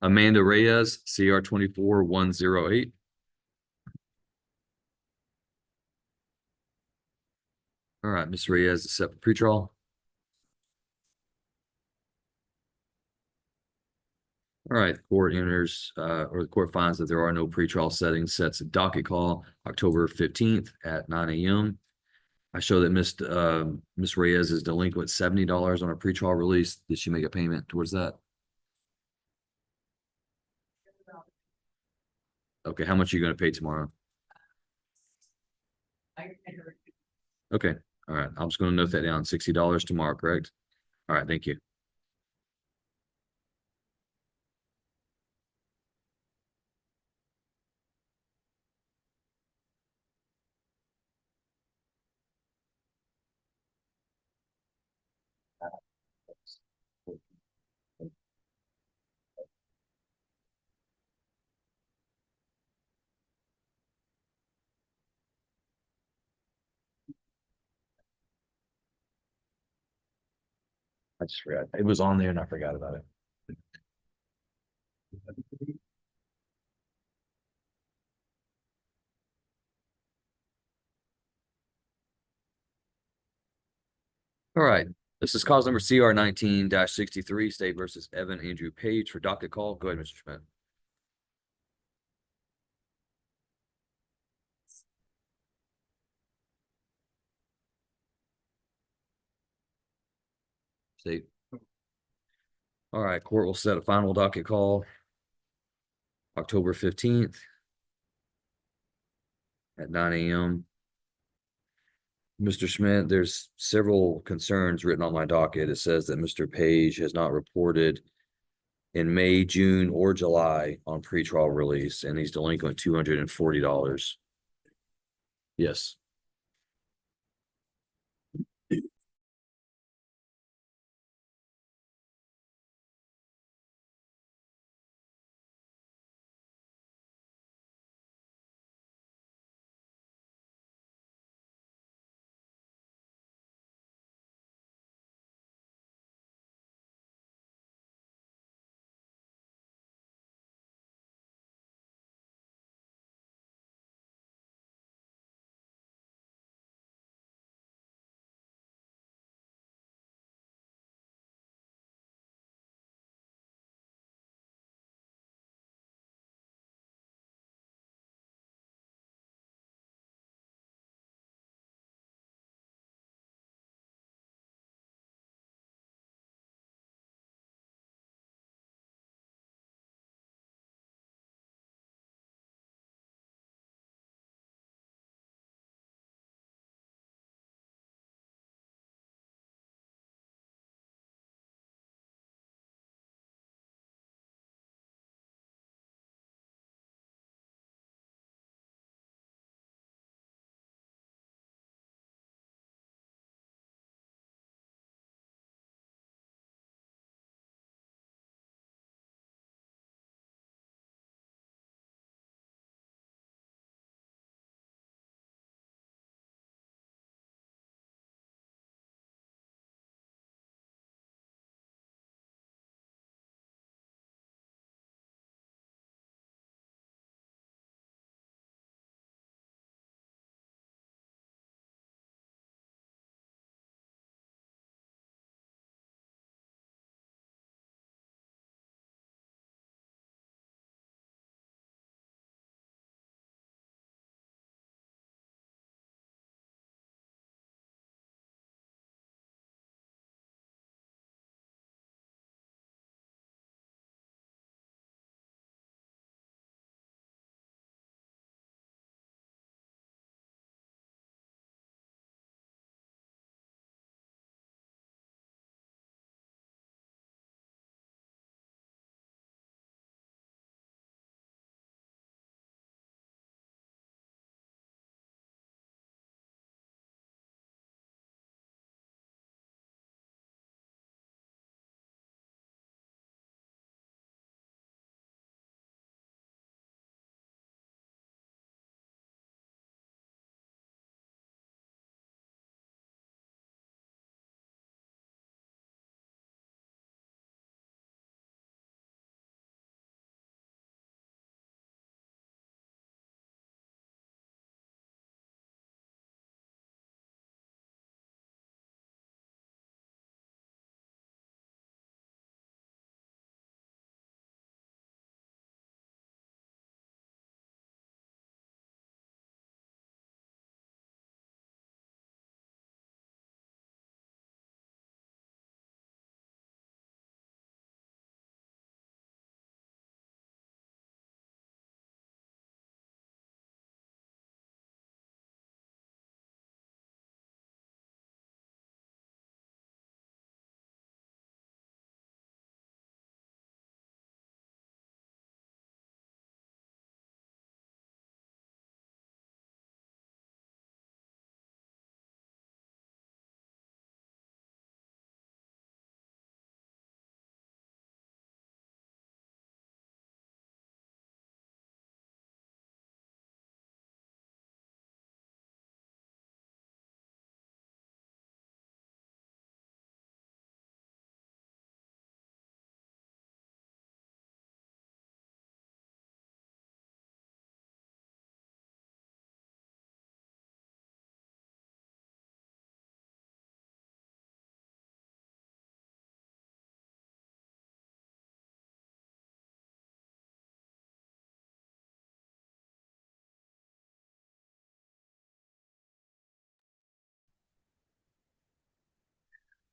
Amanda Reyes, CR 24108. All right, Ms. Reyes is set for pretrial. All right, the court enters, or the court finds that there are no pretrial settings, sets a docket call October 15th at 9 a.m. I show that Ms. Reyes is delinquent $70 on a pretrial release. Did she make a payment towards that? Okay, how much are you going to pay tomorrow? Okay, all right. I'm just going to note that down. $60 tomorrow, correct? All right, thank you. I just forgot. It was on there and I forgot about it. All right. This is cause number CR 19-63, State versus Evan Andrew Page for docket call. Go ahead, Mr. Schmidt. State. All right, court will set a final docket call October 15th at 9 a.m. Mr. Schmidt, there's several concerns written on my docket. It says that Mr. Page has not reported in May, June, or July on pretrial release, and he's delinquent $240. Yes.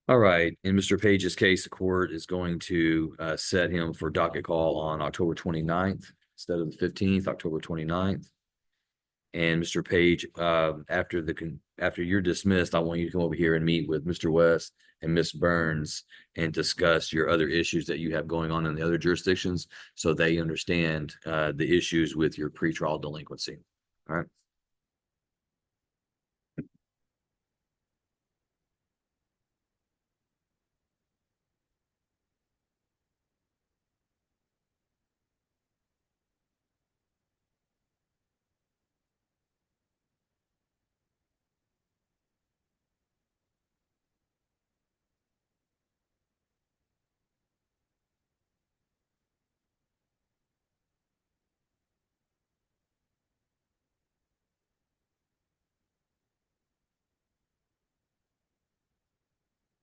All right, in Mr. Page's case, the court is going to set him for docket call on October 29th instead of the 15th, October 29th. And Mr. Page, after you're dismissed, I want you to come over here and meet with Mr. West and Ms. Burns and discuss your other issues that you have going on in the other jurisdictions, so they understand the issues with your pretrial delinquency. All right.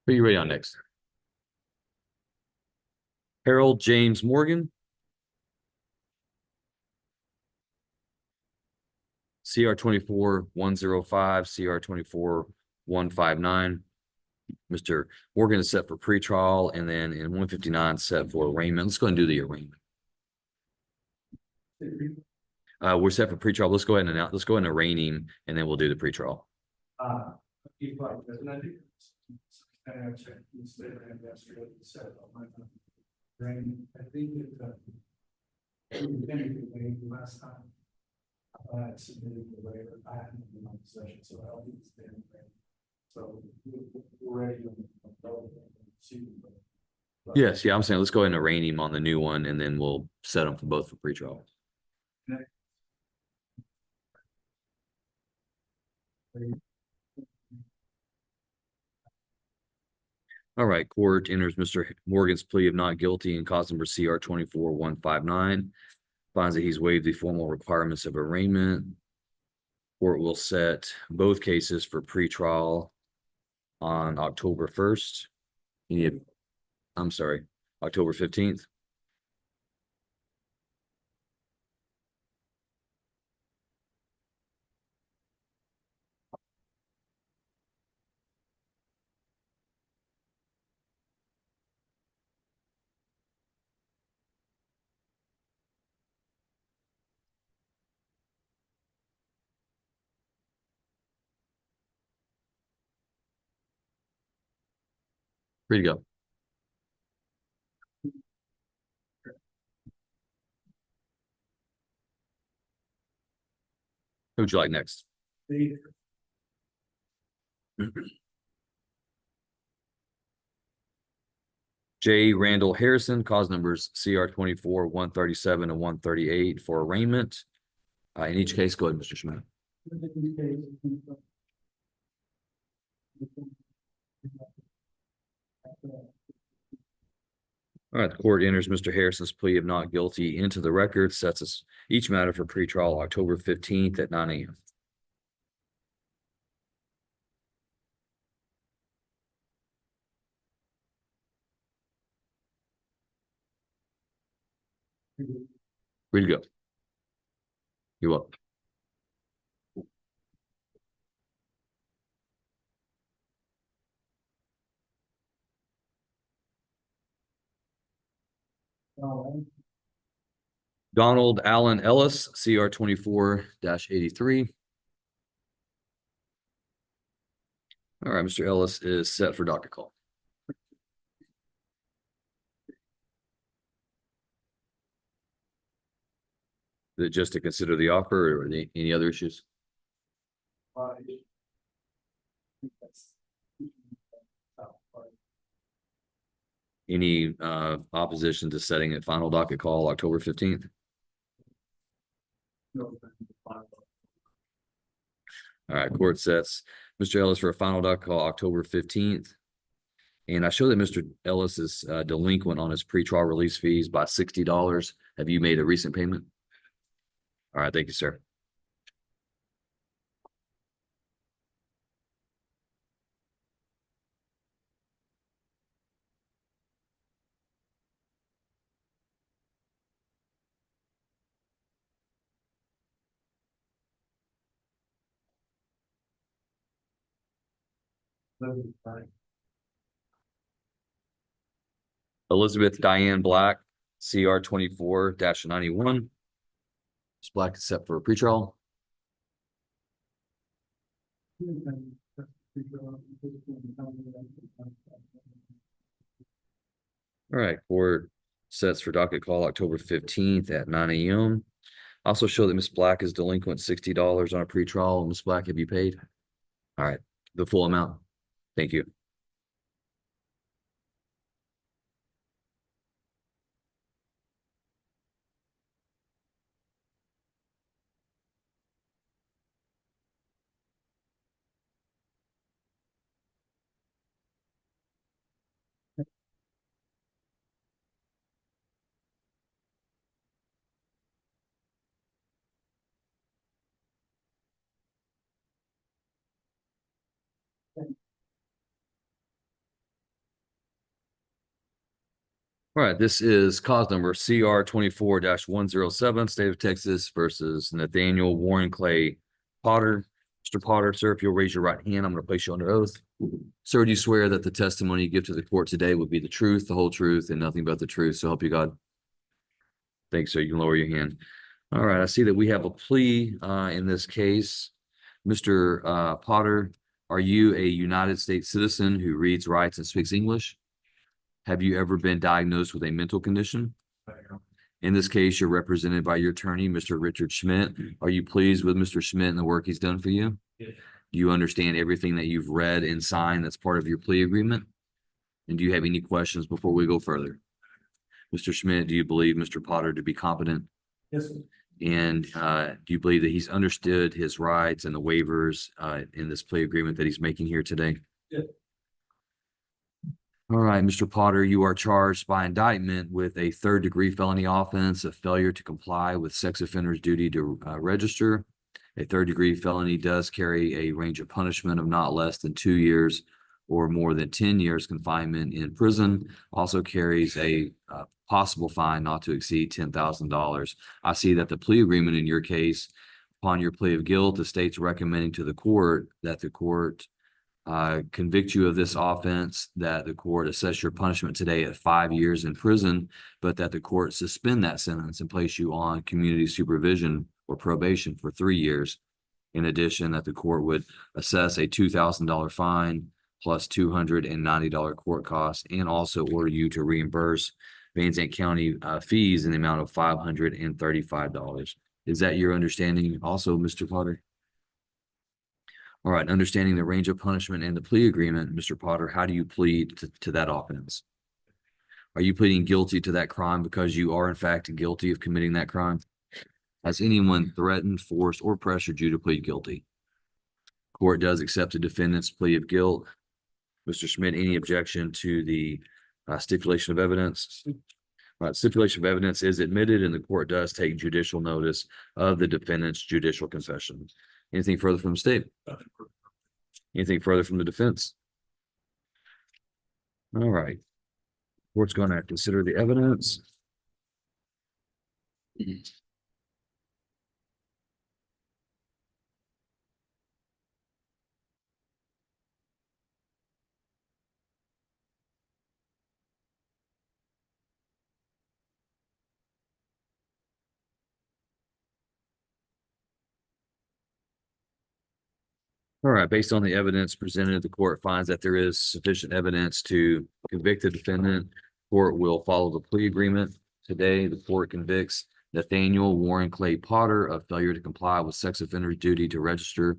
Who are you ready on next? Harold James Morgan. CR 24-105, CR 24-159. Mr. Morgan is set for pretrial, and then in 159 set for arraignment. Let's go ahead and do the arraignment. We're set for pretrial. Let's go ahead and arraign him, and then we'll do the pretrial. He's like, doesn't that do? And I checked instead of yesterday, he said, I think it, last time. I submitted the waiver, I had in my possession, so I'll be standing there. So we're ready. Yes, yeah, I'm saying let's go ahead and arraign him on the new one, and then we'll set him for both for pretrial. All right, court enters Mr. Morgan's plea of not guilty in cause number CR 24-159. Finds that he's waived the formal requirements of arraignment. Court will set both cases for pretrial on October 1st. I'm sorry, October 15th. Free to go. Who would you like next? J. Randall Harrison, cause numbers CR 24-137 and 138 for arraignment. In each case, go ahead, Mr. Schmidt. All right, the court enters Mr. Harrison's plea of not guilty into the record, sets us each matter for pretrial October 15th at 9 a.m. Free to go. You're welcome. Donald Allen Ellis, CR 24-83. All right, Mr. Ellis is set for docket call. Is it just to consider the offer or any other issues? Any opposition to setting a final docket call October 15th? All right, court sets Mr. Ellis for a final docket call October 15th. And I show that Mr. Ellis is delinquent on his pretrial release fees by $60. Have you made a recent payment? All right, thank you, sir. Elizabeth Diane Black, CR 24-91. Ms. Black is set for a pretrial. All right, court sets for docket call October 15th at 9 a.m. Also show that Ms. Black is delinquent $60 on a pretrial. Ms. Black, have you paid? All right, the full amount. Thank you. All right, this is cause number CR 24-107, State of Texas versus Nathaniel Warren Clay Potter. Mr. Potter, sir, if you'll raise your right hand, I'm going to place you under oath. Sir, do you swear that the testimony you give to the court today will be the truth, the whole truth, and nothing but the truth? So help you God. Thanks, sir. You can lower your hand. All right, I see that we have a plea in this case. Mr. Potter, are you a United States citizen who reads, writes, and speaks English? Have you ever been diagnosed with a mental condition? In this case, you're represented by your attorney, Mr. Richard Schmidt. Are you pleased with Mr. Schmidt and the work he's done for you? Yes. Do you understand everything that you've read and signed that's part of your plea agreement? And do you have any questions before we go further? Mr. Schmidt, do you believe Mr. Potter to be competent? Yes, sir. And do you believe that he's understood his rights and the waivers in this plea agreement that he's making here today? Yes. All right, Mr. Potter, you are charged by indictment with a third-degree felony offense of failure to comply with sex offender's duty to register. A third-degree felony does carry a range of punishment of not less than 2 years or more than 10 years confinement in prison. Also carries a possible fine not to exceed $10,000. I see that the plea agreement in your case, upon your plea of guilt, the state's recommending to the court that the court convict you of this offense, that the court assess your punishment today at 5 years in prison, but that the court suspend that sentence and place you on community supervision or probation for 3 years. In addition, that the court would assess a $2,000 fine plus $290 court costs, and also order you to reimburse Van Zandt County fees in the amount of $535. Is that your understanding also, Mr. Potter? All right, understanding the range of punishment and the plea agreement, Mr. Potter, how do you plead to that offense? Are you pleading guilty to that crime because you are in fact guilty of committing that crime? Has anyone threatened, forced, or pressured you to plead guilty? Court does accept the defendant's plea of guilt. Mr. Schmidt, any objection to the stipulation of evidence? All right, stipulation of evidence is admitted and the court does take judicial notice of the defendant's judicial confession. Anything further from the state? Anything further from the defense? All right. Court's going to consider the evidence. All right, based on the evidence presented, the court finds that there is sufficient evidence to convict the defendant. Court will follow the plea agreement. Today, the court convicts Nathaniel Warren Clay Potter of failure to comply with sex offender's duty to register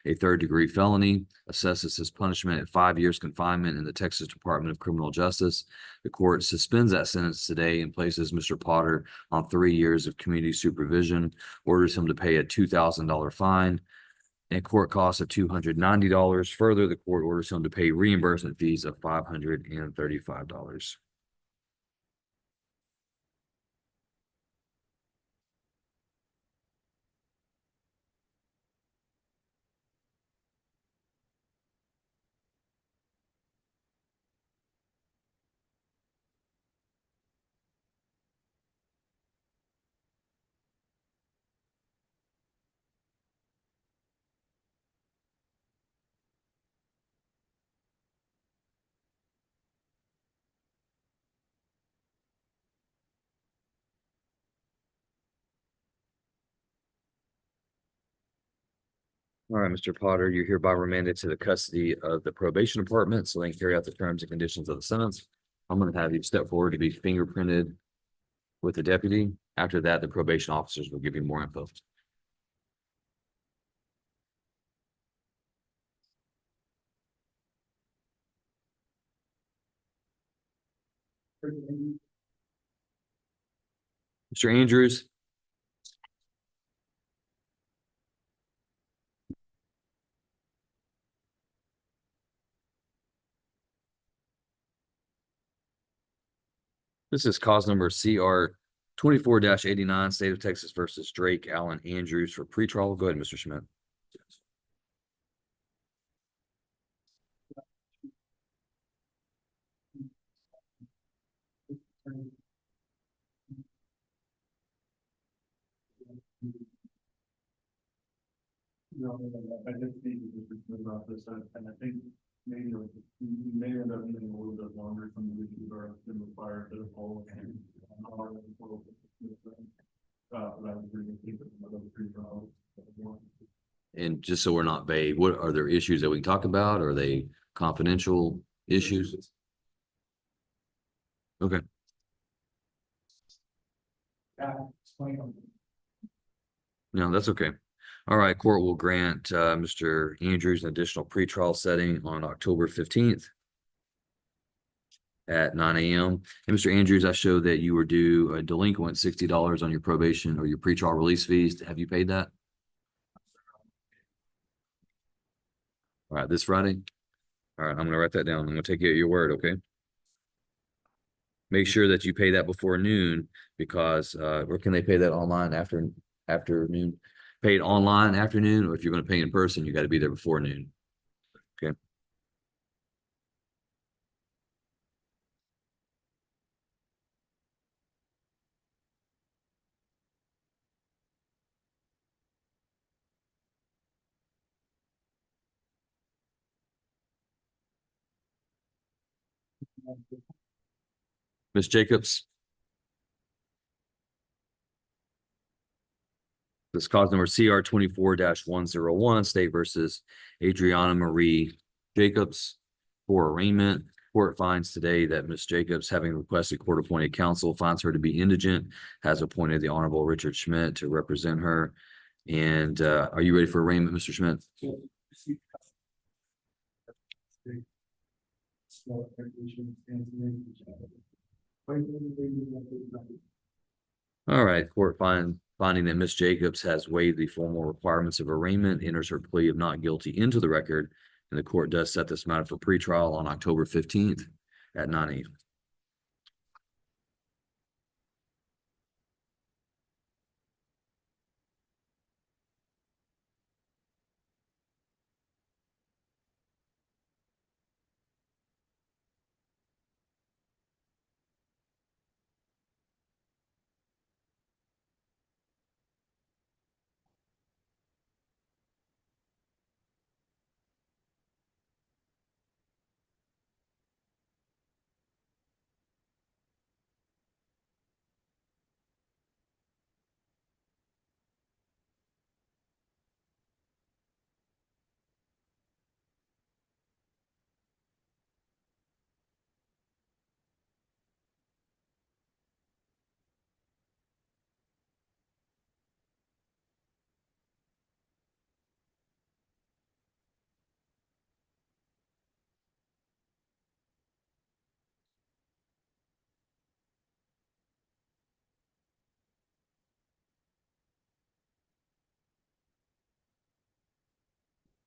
a third-degree felony, assesses his punishment at 5 years confinement in the Texas Department of Criminal Justice. The court suspends that sentence today and places Mr. Potter on 3 years of community supervision, orders him to pay a $2,000 fine, and court costs of $290. Further, the court orders him to pay reimbursement fees of $535. All right, Mr. Potter, you're hereby remanded to the custody of the probation department so they can carry out the terms and conditions of the sentence. I'm gonna have you step forward to be fingerprinted with the deputy. After that, the probation officers will give you more info. Mr. Andrews. This is cause number CR 24-89, State of Texas versus Drake Allen Andrews for pretrial. Go ahead, Mr. Schmidt. No, I just need to be concerned about this, and I think maybe we may end up needing a little bit longer from the issues are been required to hold and. But I would really think that another pre-trial. And just so we're not vague, what are there issues that we can talk about? Are they confidential issues? Okay, no, that's okay. All right, court will grant Mr. Andrews an additional pretrial setting on October 15th at 9 a.m. And Mr. Andrews, I show that you were due a delinquent $60 on your probation or your pretrial release fees. Have you paid that? All right, this Friday? All right, I'm gonna write that down. I'm gonna take you at your word, okay? Make sure that you pay that before noon because or can they pay that online afternoon? Paid online afternoon, or if you're gonna pay in person, you gotta be there before noon. Okay. Ms. Jacobs? This cause number CR 24-101, State versus Adriana Marie Jacobs for arraignment. Court finds today that Ms. Jacobs, having requested court-appointed counsel, finds her to be indigent, has appointed the Honorable Richard Schmidt to represent her. And are you ready for arraignment, Mr. Schmidt? All right, court finding that Ms. Jacobs has waived the formal requirements of arraignment, enters her plea of not guilty into the record, and the court does set this matter for pretrial on October 15th at 9 a.m.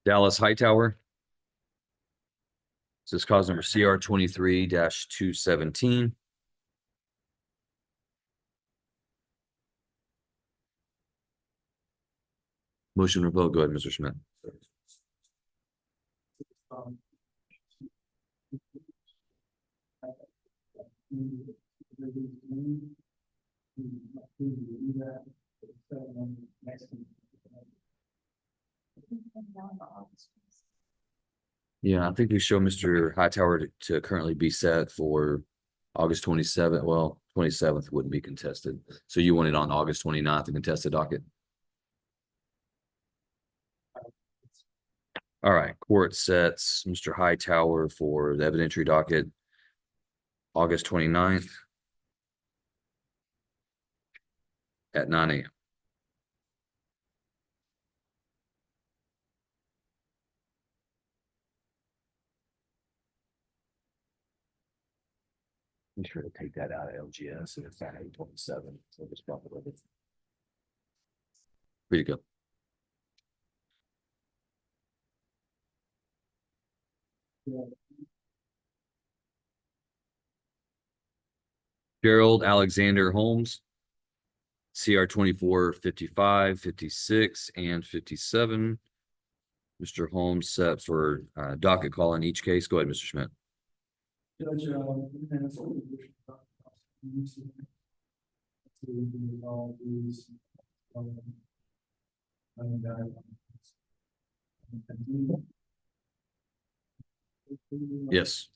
Dallas Hightower. This is cause number CR 23-217. Motion to vote. Go ahead, Mr. Schmidt. Yeah, I think we show Mr. Hightower to currently be set for August 27th. Well, 27th wouldn't be contested. So you want it on August 29th to contest the docket? All right, court sets Mr. Hightower for the evidentiary docket August 29th at 9 a.m. Be sure to take that out of LGS and it's at 827. So just bump it over. Free to go. Gerald Alexander Holmes. CR 24, 55, 56, and 57. Mr. Holmes set for docket call in each case. Go ahead, Mr. Schmidt. Judge, minutes of the district court process. To do all these, and, Yes.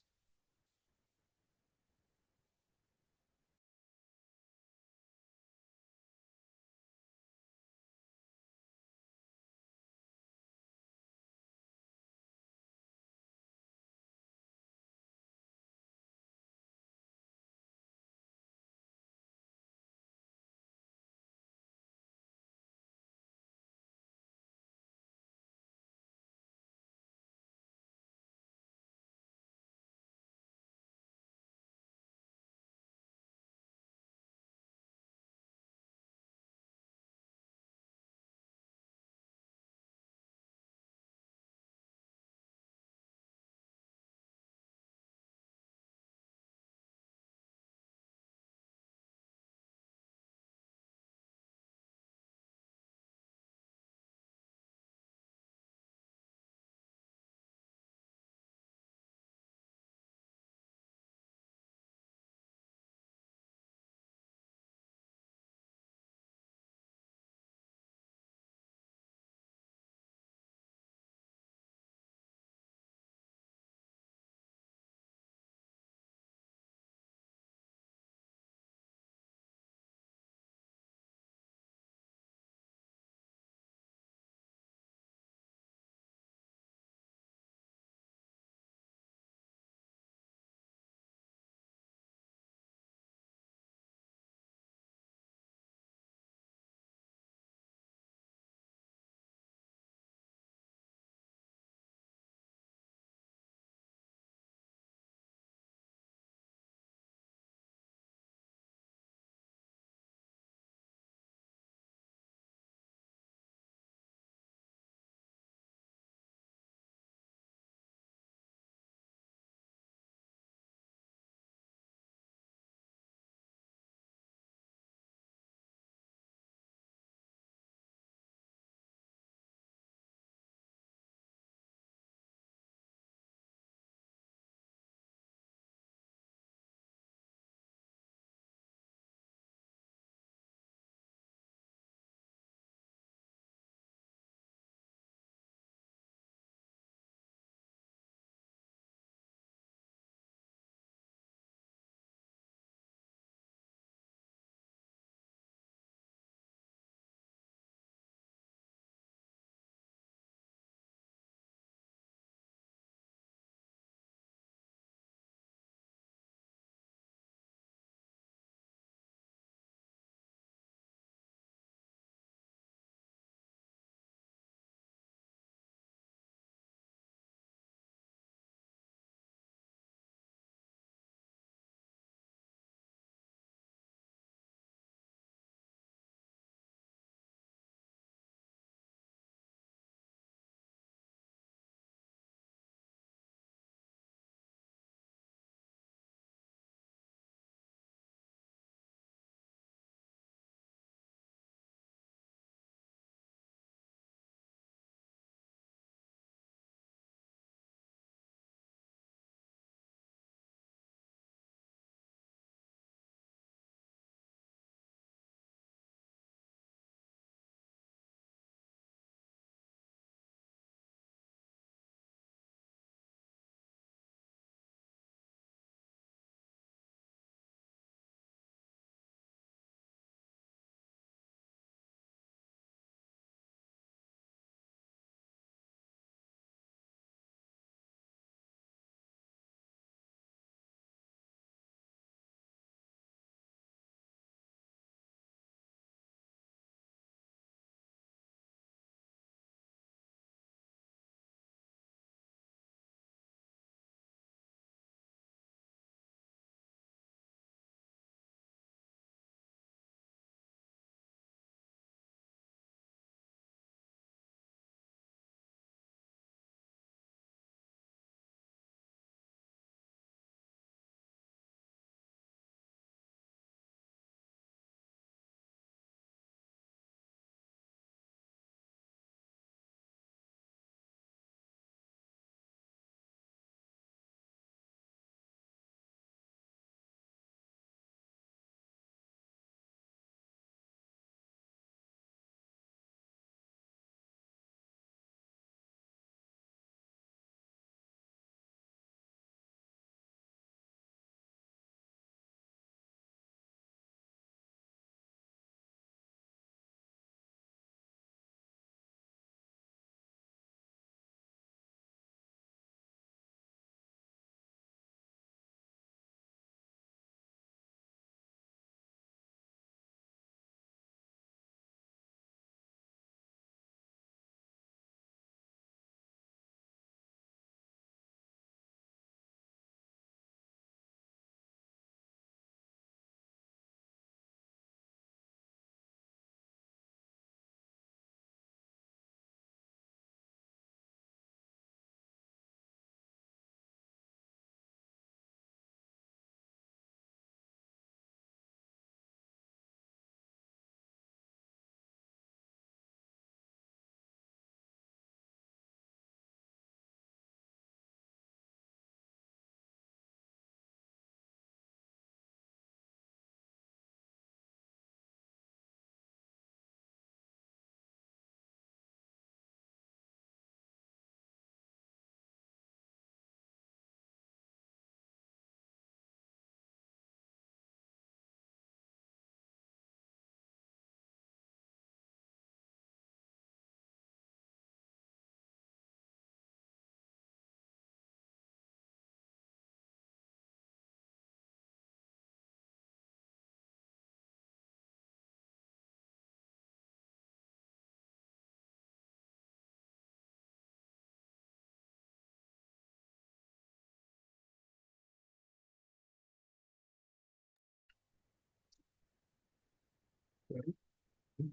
Do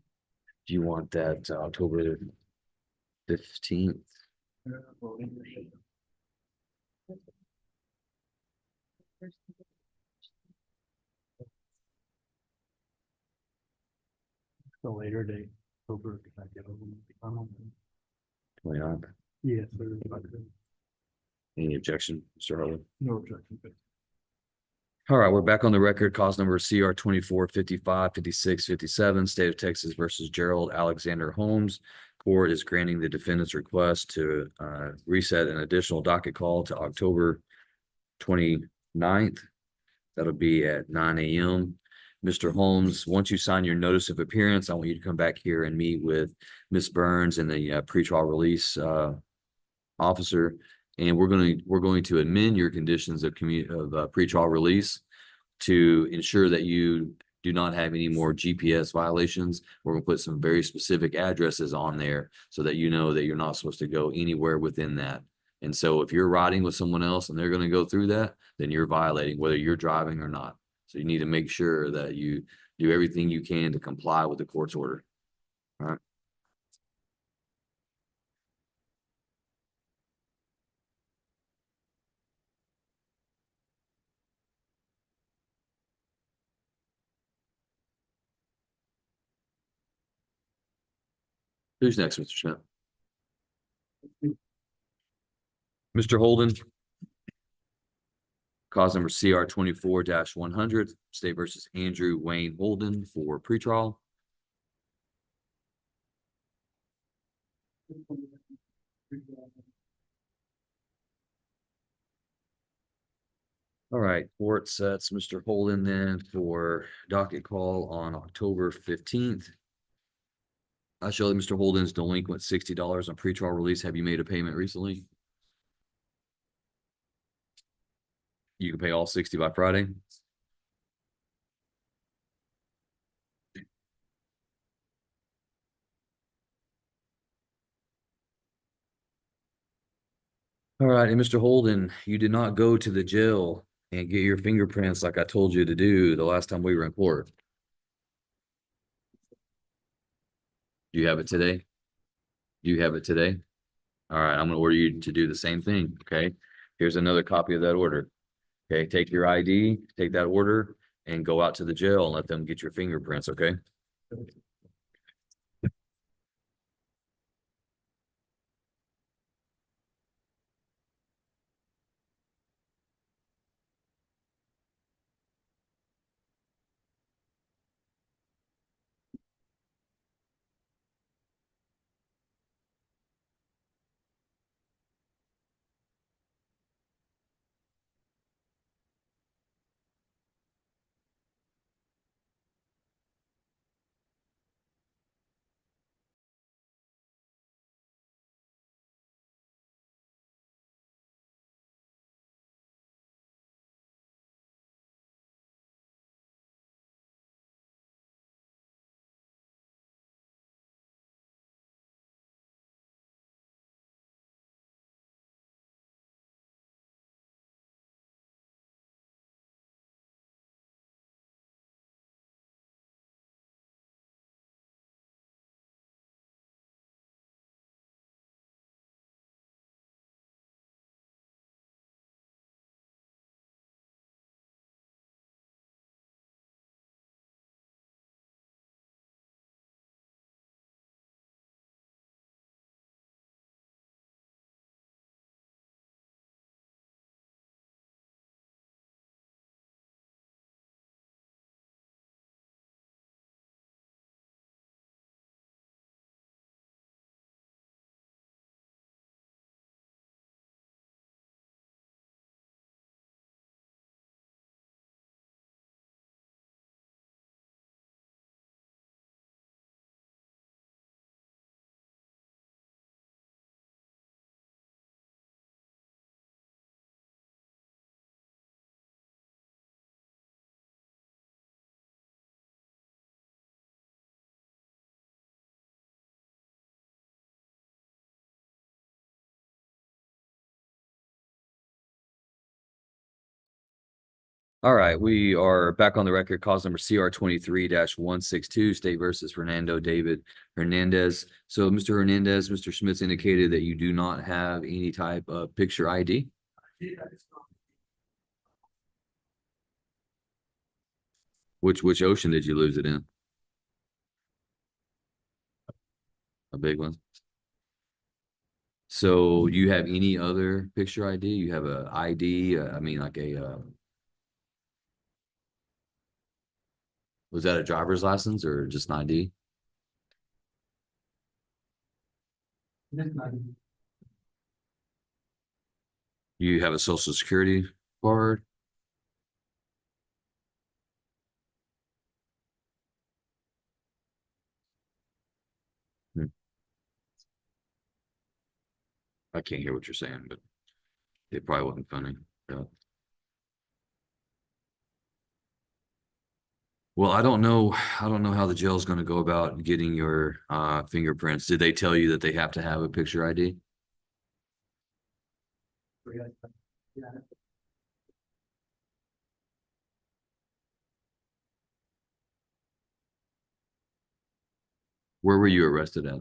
you want that October 15th? The later date, October, can I get over the final? 29th? Yes, sir, if I could. Any objection, Mr. Harlan? No objection. All right, we're back on the record. Cause number CR 24 55 56 57, State of Texas versus Gerald Alexander Holmes. Court is granting the defendant's request to reset an additional docket call to October 29th. That'll be at 9 a.m. Mr. Holmes, once you sign your notice of appearance, I want you to come back here and meet with Ms. Burns and the pretrial release officer. And we're going to amend your conditions of pretrial release to ensure that you do not have any more GPS violations. We're gonna put some very specific addresses on there so that you know that you're not supposed to go anywhere within that. And so if you're riding with someone else and they're gonna go through that, then you're violating whether you're driving or not. So you need to make sure that you do everything you can to comply with the court's order. All right. Who's next, Mr. Schmidt? Mr. Holden. Cause number CR 24-100, State versus Andrew Wayne Holden for pretrial. All right, court sets Mr. Holden then for docket call on October 15th. I show that Mr. Holden is delinquent $60 on pretrial release. Have you made a payment recently? You can pay all 60 by Friday. All right, and Mr. Holden, you did not go to the jail and get your fingerprints like I told you to do the last time we were in court. Do you have it today? Do you have it today? All right, I'm gonna order you to do the same thing, okay? Here's another copy of that order. Okay, take your ID, take that order, and go out to the jail and let them get your fingerprints, okay? All right, we are back on the record, cause number CR 23-162, State versus Fernando David Hernandez. So, Mr. Hernandez, Mr. Smith's indicated that you do not have any type of picture ID. Which ocean did you lose it in? A big one. So, you have any other picture ID? You have a ID, I mean, like was that a driver's license or just an ID? You have a social security card? Hmm. I can't hear what you're saying, but it probably wasn't funny. Yeah. Well, I don't know. I don't know how the jail's going to go about getting your fingerprints. Did they tell you that they have to have a picture ID? Where were you arrested at?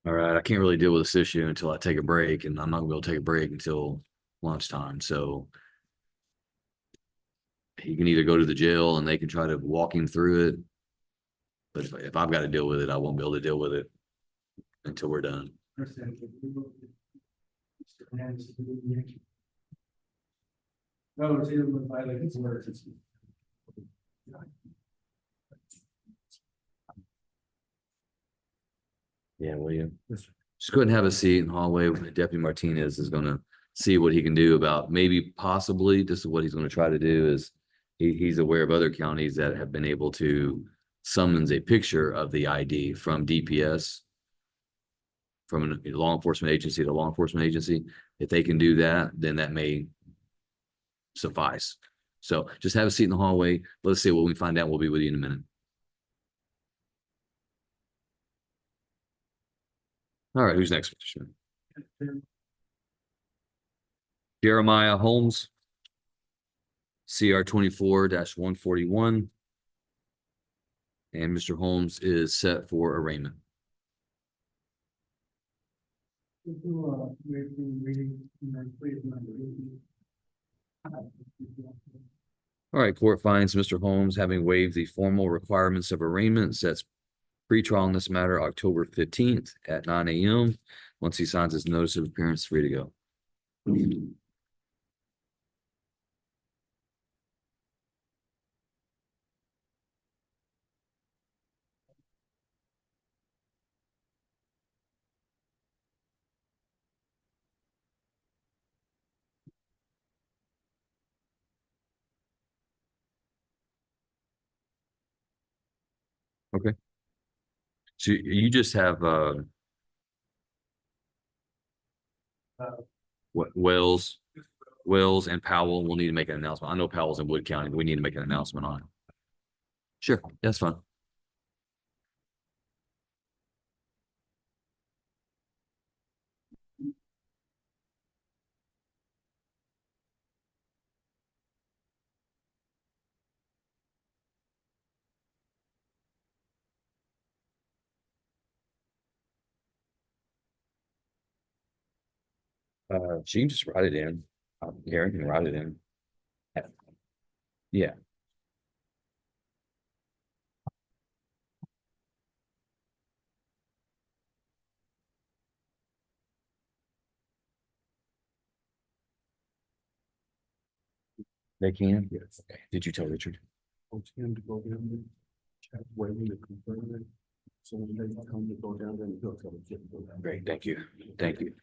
All right, I can't really deal with this issue until I take a break, and I'm not going to be able to take a break until lunchtime. So he can either go to the jail and they can try to walk him through it. But if I've got to deal with it, I won't be able to deal with it until we're done. No, it's either with violent his words. Yeah, will you? Just go ahead and have a seat in the hallway. Deputy Martinez is going to see what he can do about maybe possibly, this is what he's going to try to do is he's aware of other counties that have been able to summons a picture of the ID from DPS, from a law enforcement agency to law enforcement agency. If they can do that, then that may suffice. So just have a seat in the hallway. Let's see what we find out. We'll be with you in a minute. All right, who's next? Jeremiah Holmes, CR 24-141. And Mr. Holmes is set for arraignment. All right, court finds Mr. Holmes having waived the formal requirements of arraignment, sets pretrial in this matter October 15th at 9 a.m. Once he signs his notice of appearance, free to go. Okay. So you just have what Wells and Powell will need to make an announcement. I know Powell's in Wood County, but we need to make an announcement on it. Sure, that's fine. She can just write it in. Karen can write it in. Yeah. They can? Yes. Okay. Did you tell Richard? Him to go down there, check, waiting to confirm it. So when they come to go down there, he'll tell them to go down. Great, thank you. Thank you.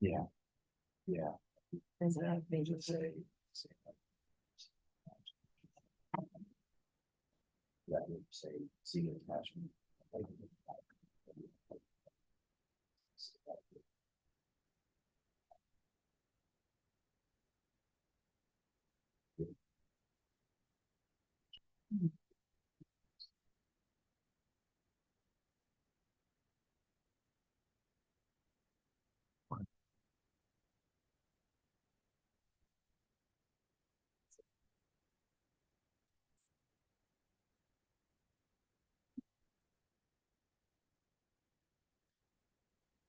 Yeah. Yeah. That would say, see attachment.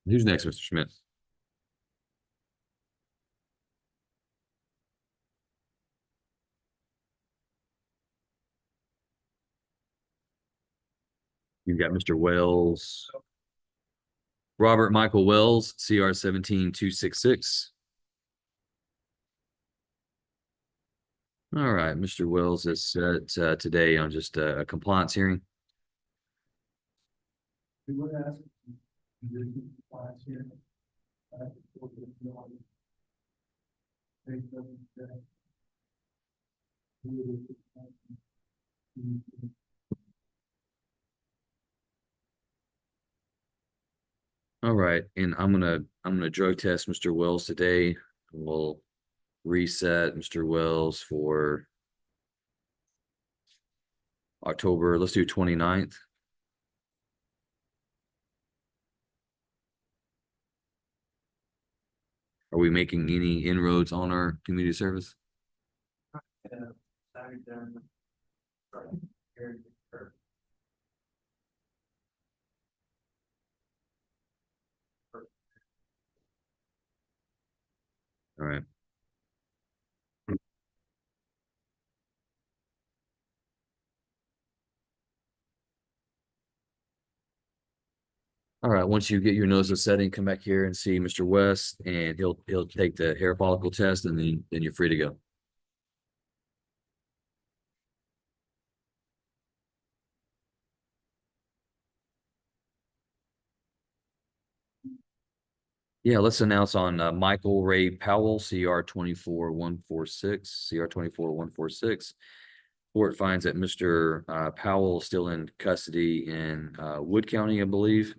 Who's next, Mr. Schmidt? You've got Mr. Wells. Robert Michael Wells, CR 17266. All right, Mr. Wells is set today on just a compliance hearing. We would ask. Compliance here. All right, and I'm gonna drug test Mr. Wells today. We'll reset Mr. Wells for October. Let's do 29th. Are we making any inroads on our community service? All right. All right, once you get your nose of setting, come back here and see Mr. West, and he'll take the hair follicle test, and then you're free to go. Yeah, let's announce on Michael Ray Powell, CR 24146, CR 24146. Court finds that Mr. Powell is still in custody in Wood County, I believe.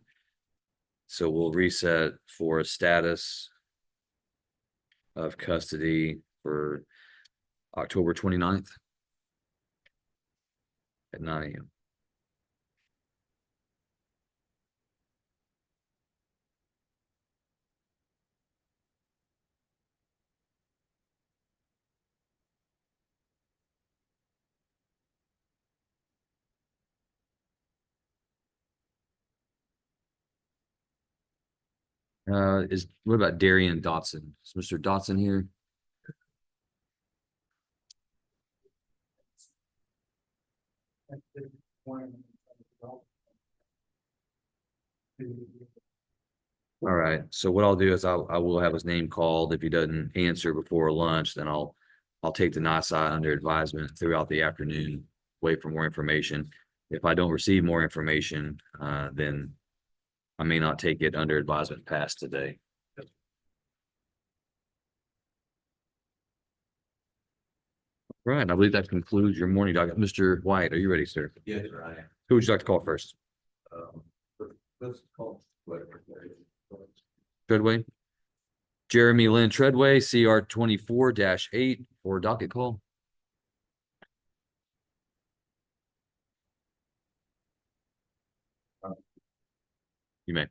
So we'll reset for a status of custody for October 29th at 9 a.m. What about Darian Dotson? Is Mr. Dotson here? All right, so what I'll do is I will have his name called. If he doesn't answer before lunch, then I'll take the NISI under advisement throughout the afternoon, wait for more information. If I don't receive more information, then I may not take it under advisement past today. Right, I believe that concludes your morning docket. Mr. White, are you ready, sir? Yes, sir, I am. Who would you like to call first? Let's call. Treadway? Jeremy Lynn Treadway, CR 24-8 for docket call. You may.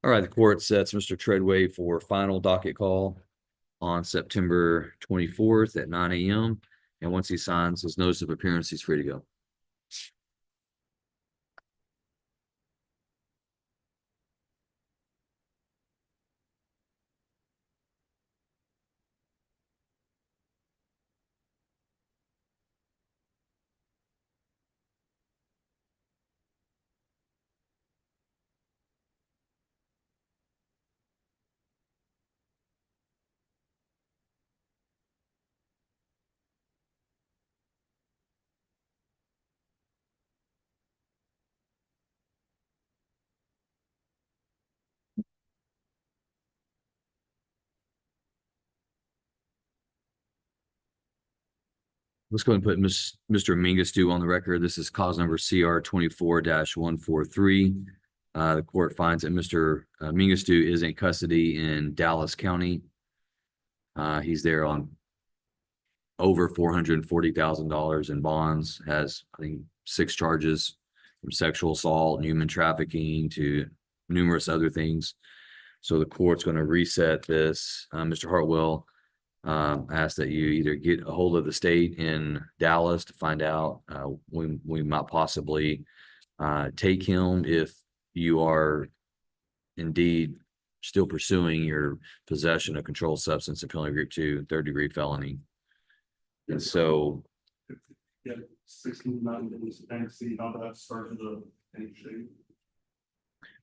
All right, the court sets Mr. Treadway for final docket call on September 24th at 9 a.m. And once he signs his notice of appearance, he's free to go. Let's go ahead and put Mr. Mingastu on the record. This is cause number CR 24-143. The court finds that Mr. Mingastu is in custody in Dallas County. He's there on over $440,000 in bonds, has, I think, 6 charges from sexual assault and human trafficking to numerous other things. So the court's going to reset this. Mr. Hartwell asked that you either get a hold of the state in Dallas to find out when we might possibly take him if you are indeed still pursuing your possession of controlled substance and penalty group 2, 3rd-degree felony. And so, Yeah, 69 days and see how that started to take shape.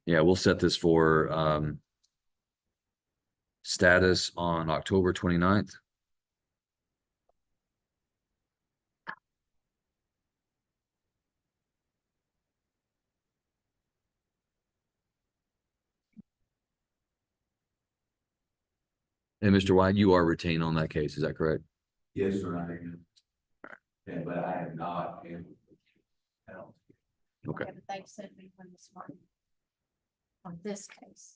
yeah, we'll set this for status on October 29th. And Mr. White, you are retained on that case, is that correct? Yes, sir, I am. Yeah, but I have not handled it. Okay. But they sent me one this morning. On this case.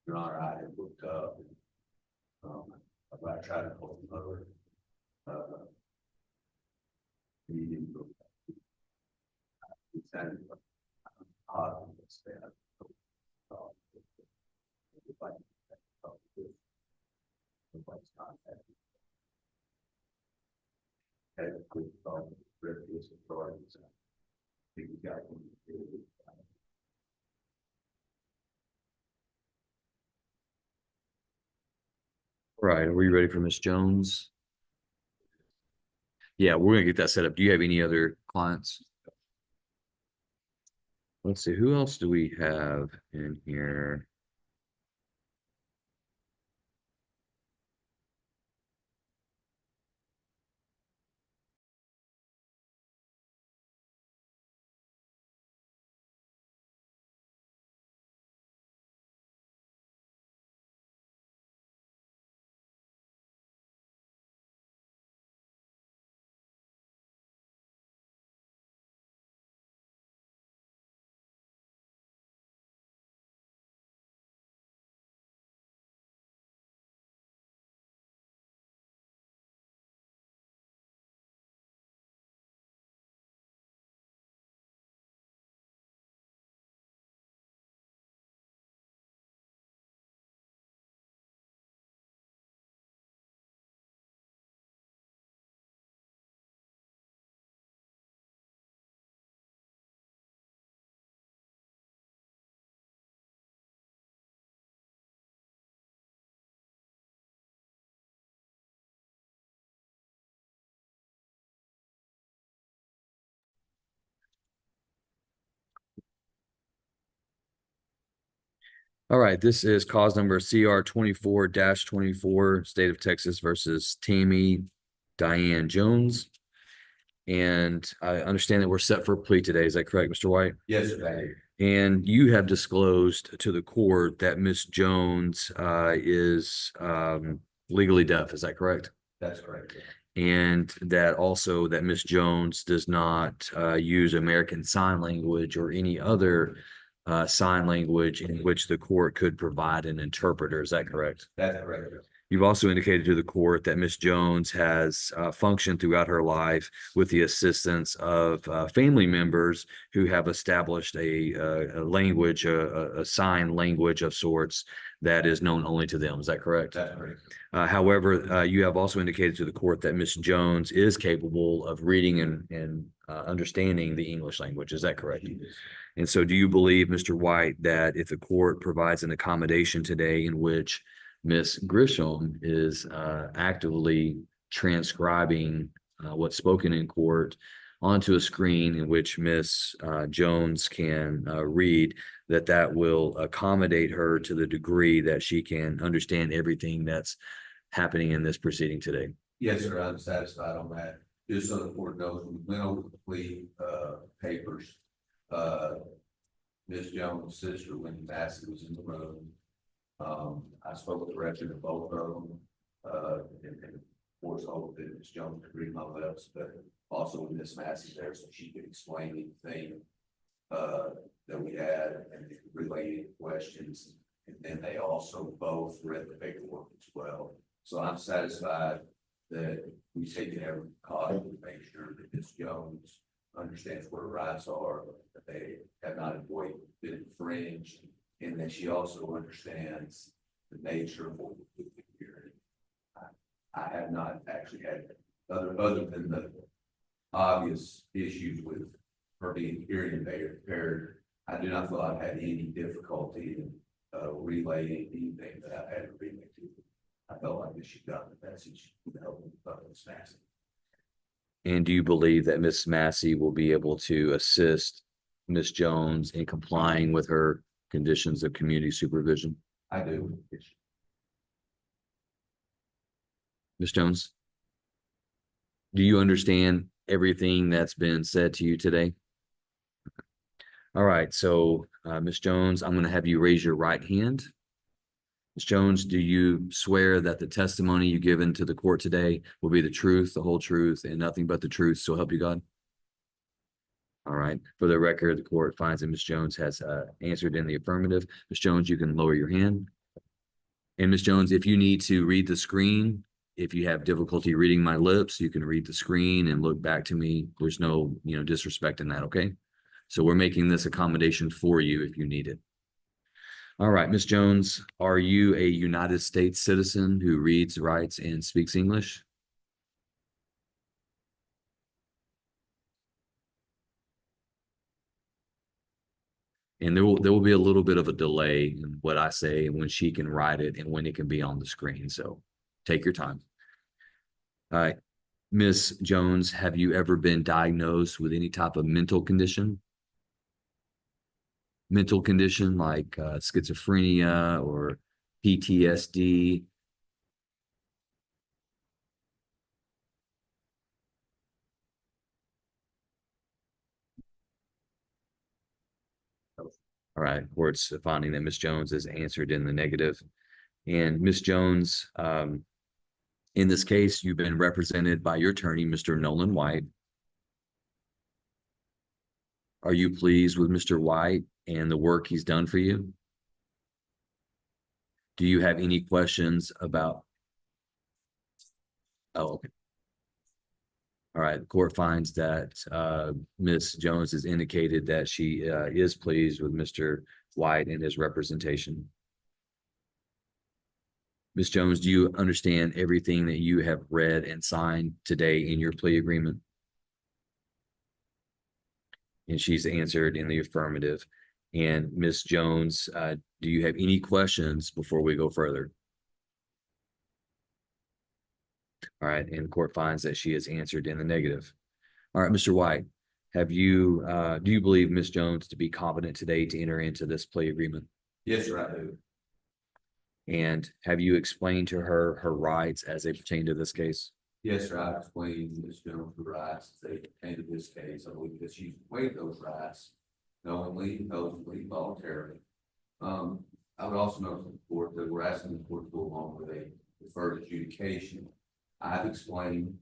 Your Honor, I had looked up. I tried to call him over. He didn't go. He said, had a quick thought, previous authorities. I think we got one. Right, are we ready for Ms. Jones? Yeah, we're gonna get that set up. Do you have any other clients? Let's see, who else do we have in here? All right, this is cause number CR 24-24, State of Texas versus Tammy Diane Jones. And I understand that we're set for a plea today. Is that correct, Mr. White? Yes, sir. And you have disclosed to the court that Ms. Jones is legally deaf. Is that correct? That's correct. And that also that Ms. Jones does not use American Sign Language or any other sign language in which the court could provide an interpreter. Is that correct? That's correct. You've also indicated to the court that Ms. Jones has functioned throughout her life with the assistance of family members who have established a language, a sign language of sorts that is known only to them. Is that correct? That's correct. However, you have also indicated to the court that Ms. Jones is capable of reading and understanding the English language. Is that correct? And so do you believe, Mr. White, that if the court provides an accommodation today in which Ms. Grisham is actively transcribing what's spoken in court onto a screen in which Ms. Jones can read, that will accommodate her to the degree that she can understand everything that's happening in this proceeding today? Yes, sir, I'm satisfied on that. Just so the court knows, we went over the plea papers. Ms. Jones' sister, Wendy Massey, was in the room. I spoke with the record of both of them. And of course, hope that Ms. Jones could read my lips, but also with Ms. Massey there, so she could explain anything that we had and they could relay any questions. And then they also both read the paperwork as well. So I'm satisfied that we've taken every precaution to make sure that Ms. Jones understands what her rights are, that they have not been infringed, and that she also understands the nature of what we do here. I have not actually had other than the obvious issues with her being hearing impaired. I do not feel I've had any difficulty in relaying anything that I've had to relay to. I felt like she got the message to help Ms. Massey. And do you believe that Ms. Massey will be able to assist Ms. Jones in complying with her conditions of community supervision? I do. Ms. Jones, do you understand everything that's been said to you today? All right, so Ms. Jones, I'm going to have you raise your right hand. Ms. Jones, do you swear that the testimony you given to the court today will be the truth, the whole truth, and nothing but the truth, so help you God? All right, for the record, the court finds that Ms. Jones has answered in the affirmative. Ms. Jones, you can lower your hand. And Ms. Jones, if you need to read the screen, if you have difficulty reading my lips, you can read the screen and look back to me. There's no, disrespect in that, okay? So we're making this accommodation for you if you need it. All right, Ms. Jones, are you a United States citizen who reads, writes, and speaks English? And there will be a little bit of a delay in what I say and when she can write it and when it can be on the screen. So take your time. All right. Ms. Jones, have you ever been diagnosed with any type of mental condition? Mental condition like schizophrenia or PTSD? All right, court's finding that Ms. Jones has answered in the negative. And Ms. Jones, in this case, you've been represented by your attorney, Mr. Nolan White. Are you pleased with Mr. White and the work he's done for you? Do you have any questions about? Oh, okay. All right, the court finds that Ms. Jones has indicated that she is pleased with Mr. White and his representation. Ms. Jones, do you understand everything that you have read and signed today in your plea agreement? And she's answered in the affirmative. And Ms. Jones, do you have any questions before we go further? All right, and the court finds that she has answered in the negative. All right, Mr. White, do you believe Ms. Jones to be competent today to enter into this plea agreement? Yes, sir, I do. And have you explained to her her rights as they pertain to this case? Yes, sir, I've explained to Ms. Jones the rights as they pertain to this case. I believe that she's waived those rights knowingly, knowingly, voluntarily. I would also note to the court that we're asking the court to go along with a deferred adjudication. I've explained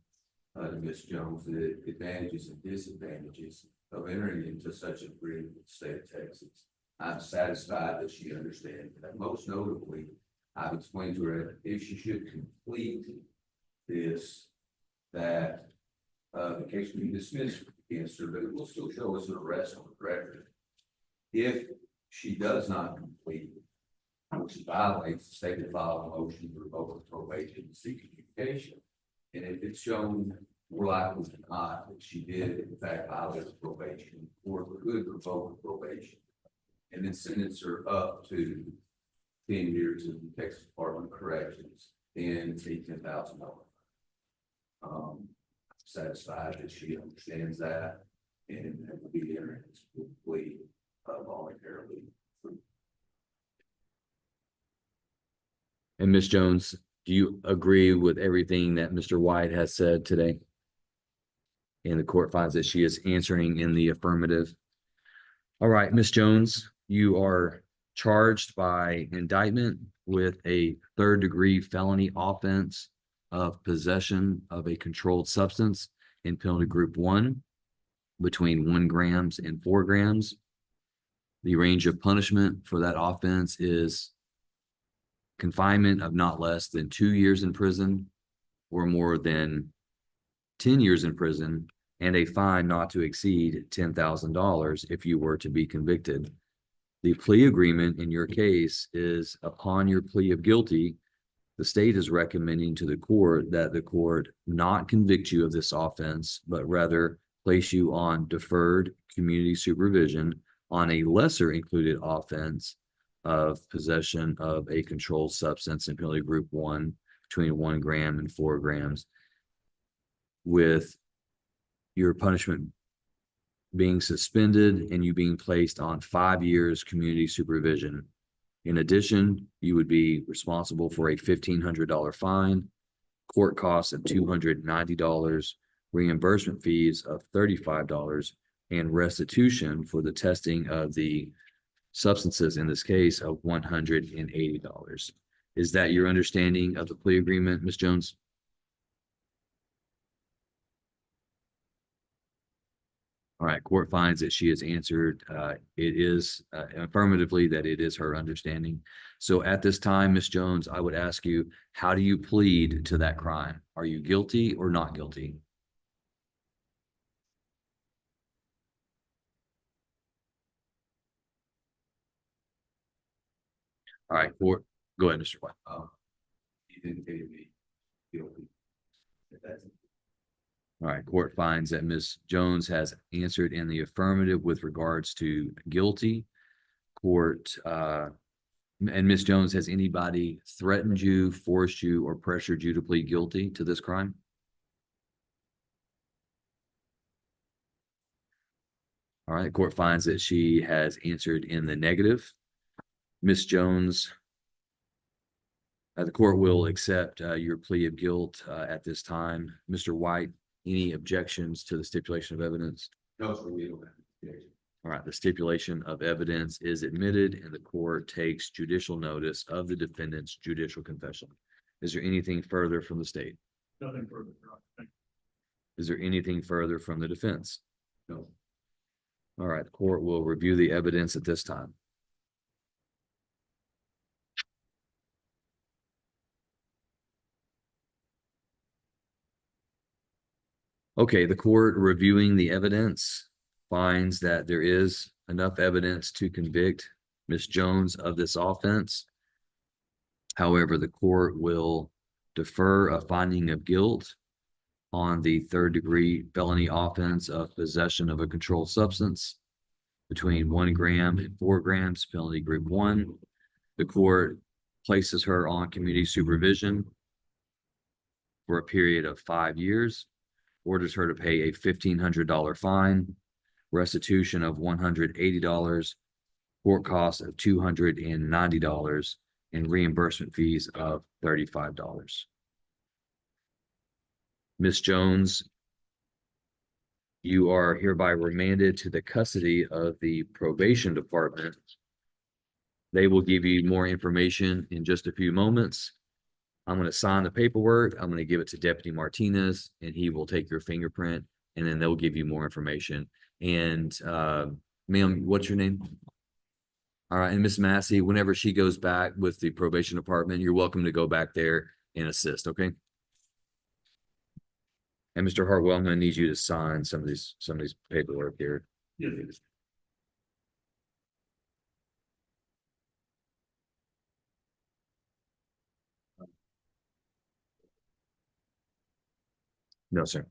to Ms. Jones the advantages and disadvantages of entering into such an agreement with the state of Texas. I'm satisfied that she understands that. Most notably, I've explained to her if she should complete this, that the case will be dismissed against her, but it will still show us an arrest on the record. If she does not complete, which violates the state to file a motion to revoke probation and seek adjudication. And if it's shown more likely than not that she did in fact violate probation, or could revoke probation, and then sentence her up to 10 years in the Texas Department of Corrections and a $10,000. Satisfied that she understands that and will be entering this plea voluntarily. And Ms. Jones, do you agree with everything that Mr. White has said today? And the court finds that she is answering in the affirmative. All right, Ms. Jones, you are charged by indictment with a third-degree felony offense of possession of a controlled substance in penalty group 1 between 1 grams and 4 grams. The range of punishment for that offense is confinement of not less than 2 years in prison or more than 10 years in prison, and a fine not to exceed $10,000 if you were to be convicted. The plea agreement in your case is upon your plea of guilty, the state is recommending to the court that the court not convict you of this offense, but rather place you on deferred community supervision on a lesser included offense of possession of a controlled substance in penalty group 1 between 1 gram and 4 grams, with your punishment being suspended and you being placed on 5 years community supervision. In addition, you would be responsible for a $1,500 fine, court costs of $290, reimbursement fees of $35, and restitution for the testing of the substances in this case of $180. Is that your understanding of the plea agreement, Ms. Jones? All right, court finds that she has answered, it is affirmatively that it is her understanding. So at this time, Ms. Jones, I would ask you, how do you plead to that crime? Are you guilty or not guilty? All right, court, go ahead, Mr. White. He didn't pay me guilty. If that's All right, court finds that Ms. Jones has answered in the affirmative with regards to guilty. Court, and Ms. Jones, has anybody threatened you, forced you, or pressured you to plead guilty to this crime? All right, court finds that she has answered in the negative. Ms. Jones, the court will accept your plea of guilt at this time. Mr. White, any objections to the stipulation of evidence? no, sir, we don't have to. All right, the stipulation of evidence is admitted and the court takes judicial notice of the defendant's judicial confession. Is there anything further from the state? Nothing further. Your Honor. Thank Is there anything further from the defense? No. All right, the court will review the evidence at this time. Okay, the court reviewing the evidence finds that there is enough evidence to convict Ms. Jones of this offense. However, the court will defer a finding of guilt on the third-degree felony offense of possession of a controlled substance between 1 gram and 4 grams, penalty group 1. The court places her on community supervision for a period of 5 years, orders her to pay a $1,500 fine, restitution of $180, court costs of $290, and reimbursement fees of $35. Ms. Jones, you are hereby remanded to the custody of the probation department. They will give you more information in just a few moments. I'm going to sign the paperwork. I'm going to give it to Deputy Martinez and he will take your fingerprint and then they'll give you more information. And ma'am, what's your name? All right, and Miss Massey, whenever she goes back with the probation department, you're welcome to go back there and assist, okay? And Mr. Hartwell, I'm gonna need you to sign some of these paperwork here. Yeah. No, sir.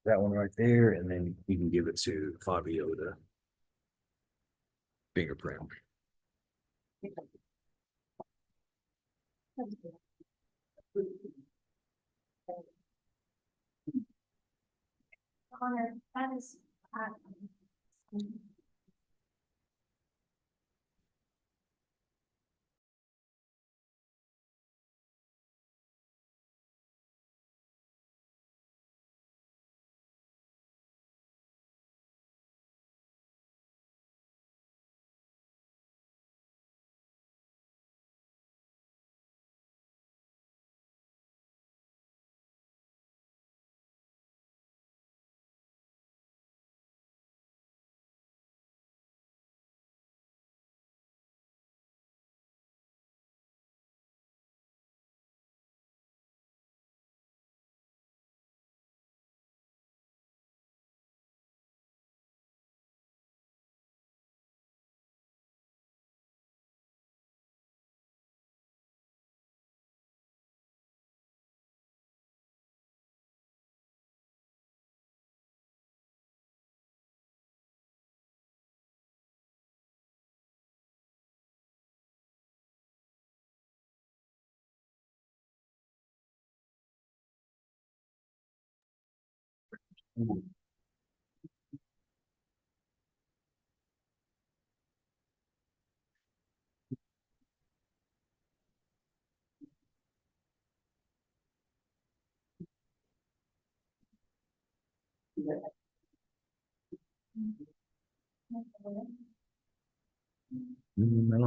That one right there, and then you can give it to Fabio to fingerprint. Connor, that is. I don't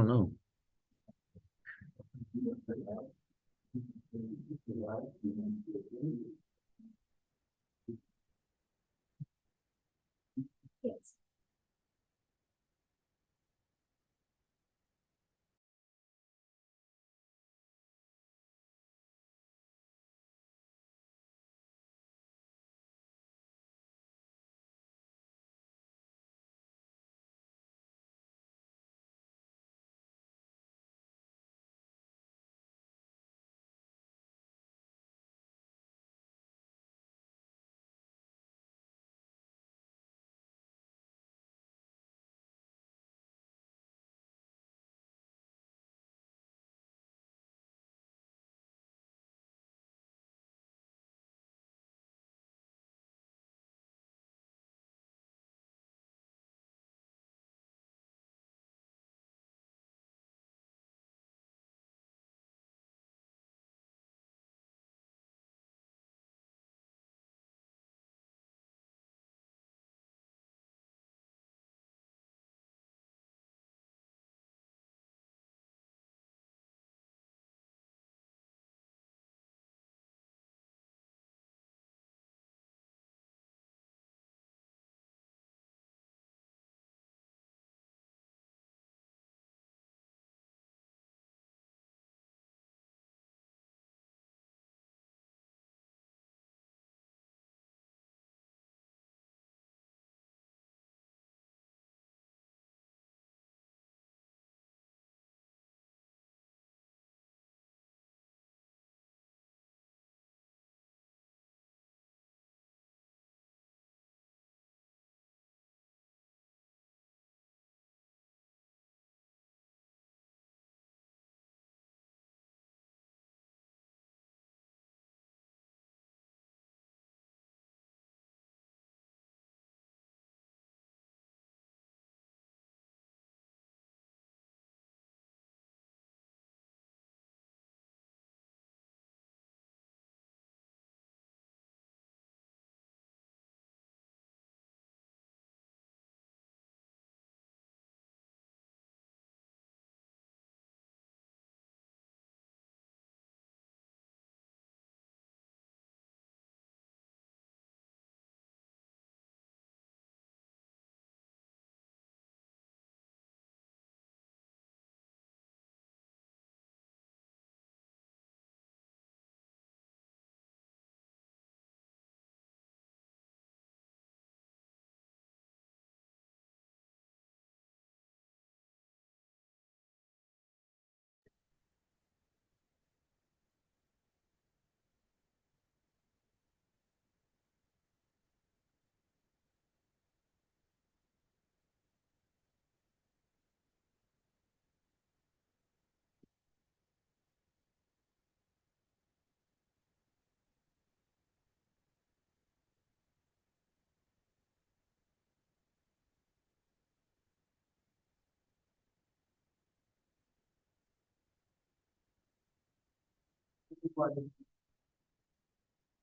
know. Yes.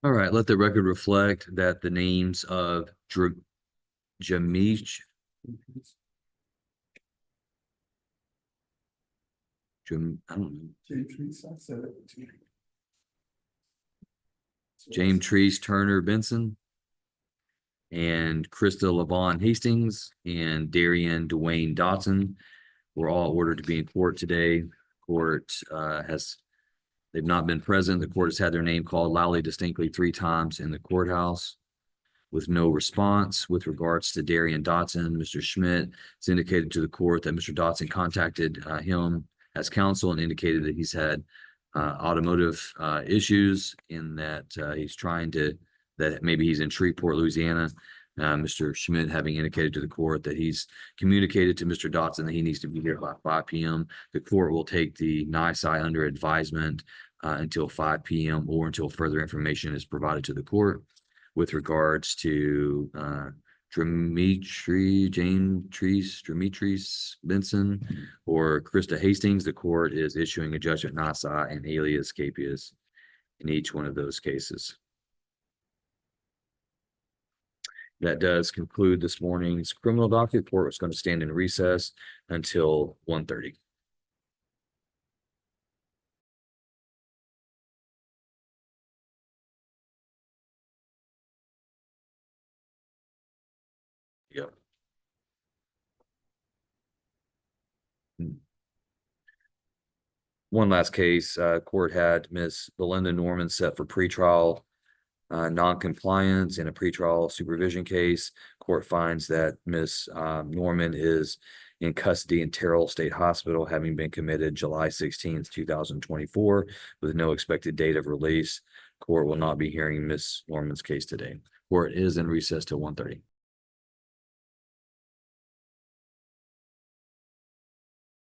All right, let the record reflect that the names of Jamich, I don't know, James Trees Turner Benson and Krista Levon Hastings and Darian Dwayne Dotson were all ordered to be in court today. Court they've not been present. The court has had their name called loudly, distinctly 3 times in the courthouse with no response. With regards to Darian Dotson, Mr. Schmidt has indicated to the court that Mr. Dotson contacted him as counsel and indicated that he's had automotive issues in that he's trying to, that maybe he's in Shreveport, Louisiana. Mr. Schmidt having indicated to the court that he's communicated to Mr. Dotson that he needs to be here by 5 p.m. The court will take the NISI under advisement until 5 p.m. or until further information is provided to the court. With regards to Demetrius Benson or Krista Hastings, the court is issuing a judgment nisi and alias capias in each one of those cases. That does conclude this morning's criminal docket. Court was going to stand in recess until 1:30. Yep. One last case, court had Miss Belinda Norman set for pretrial non-compliance in a pretrial supervision case. Court finds that Miss Norman is in custody in Terrell State Hospital, having been committed July 16th, 2024, with no expected date of release. Court will not be hearing Miss Norman's case today. Court is in recess till 1:30.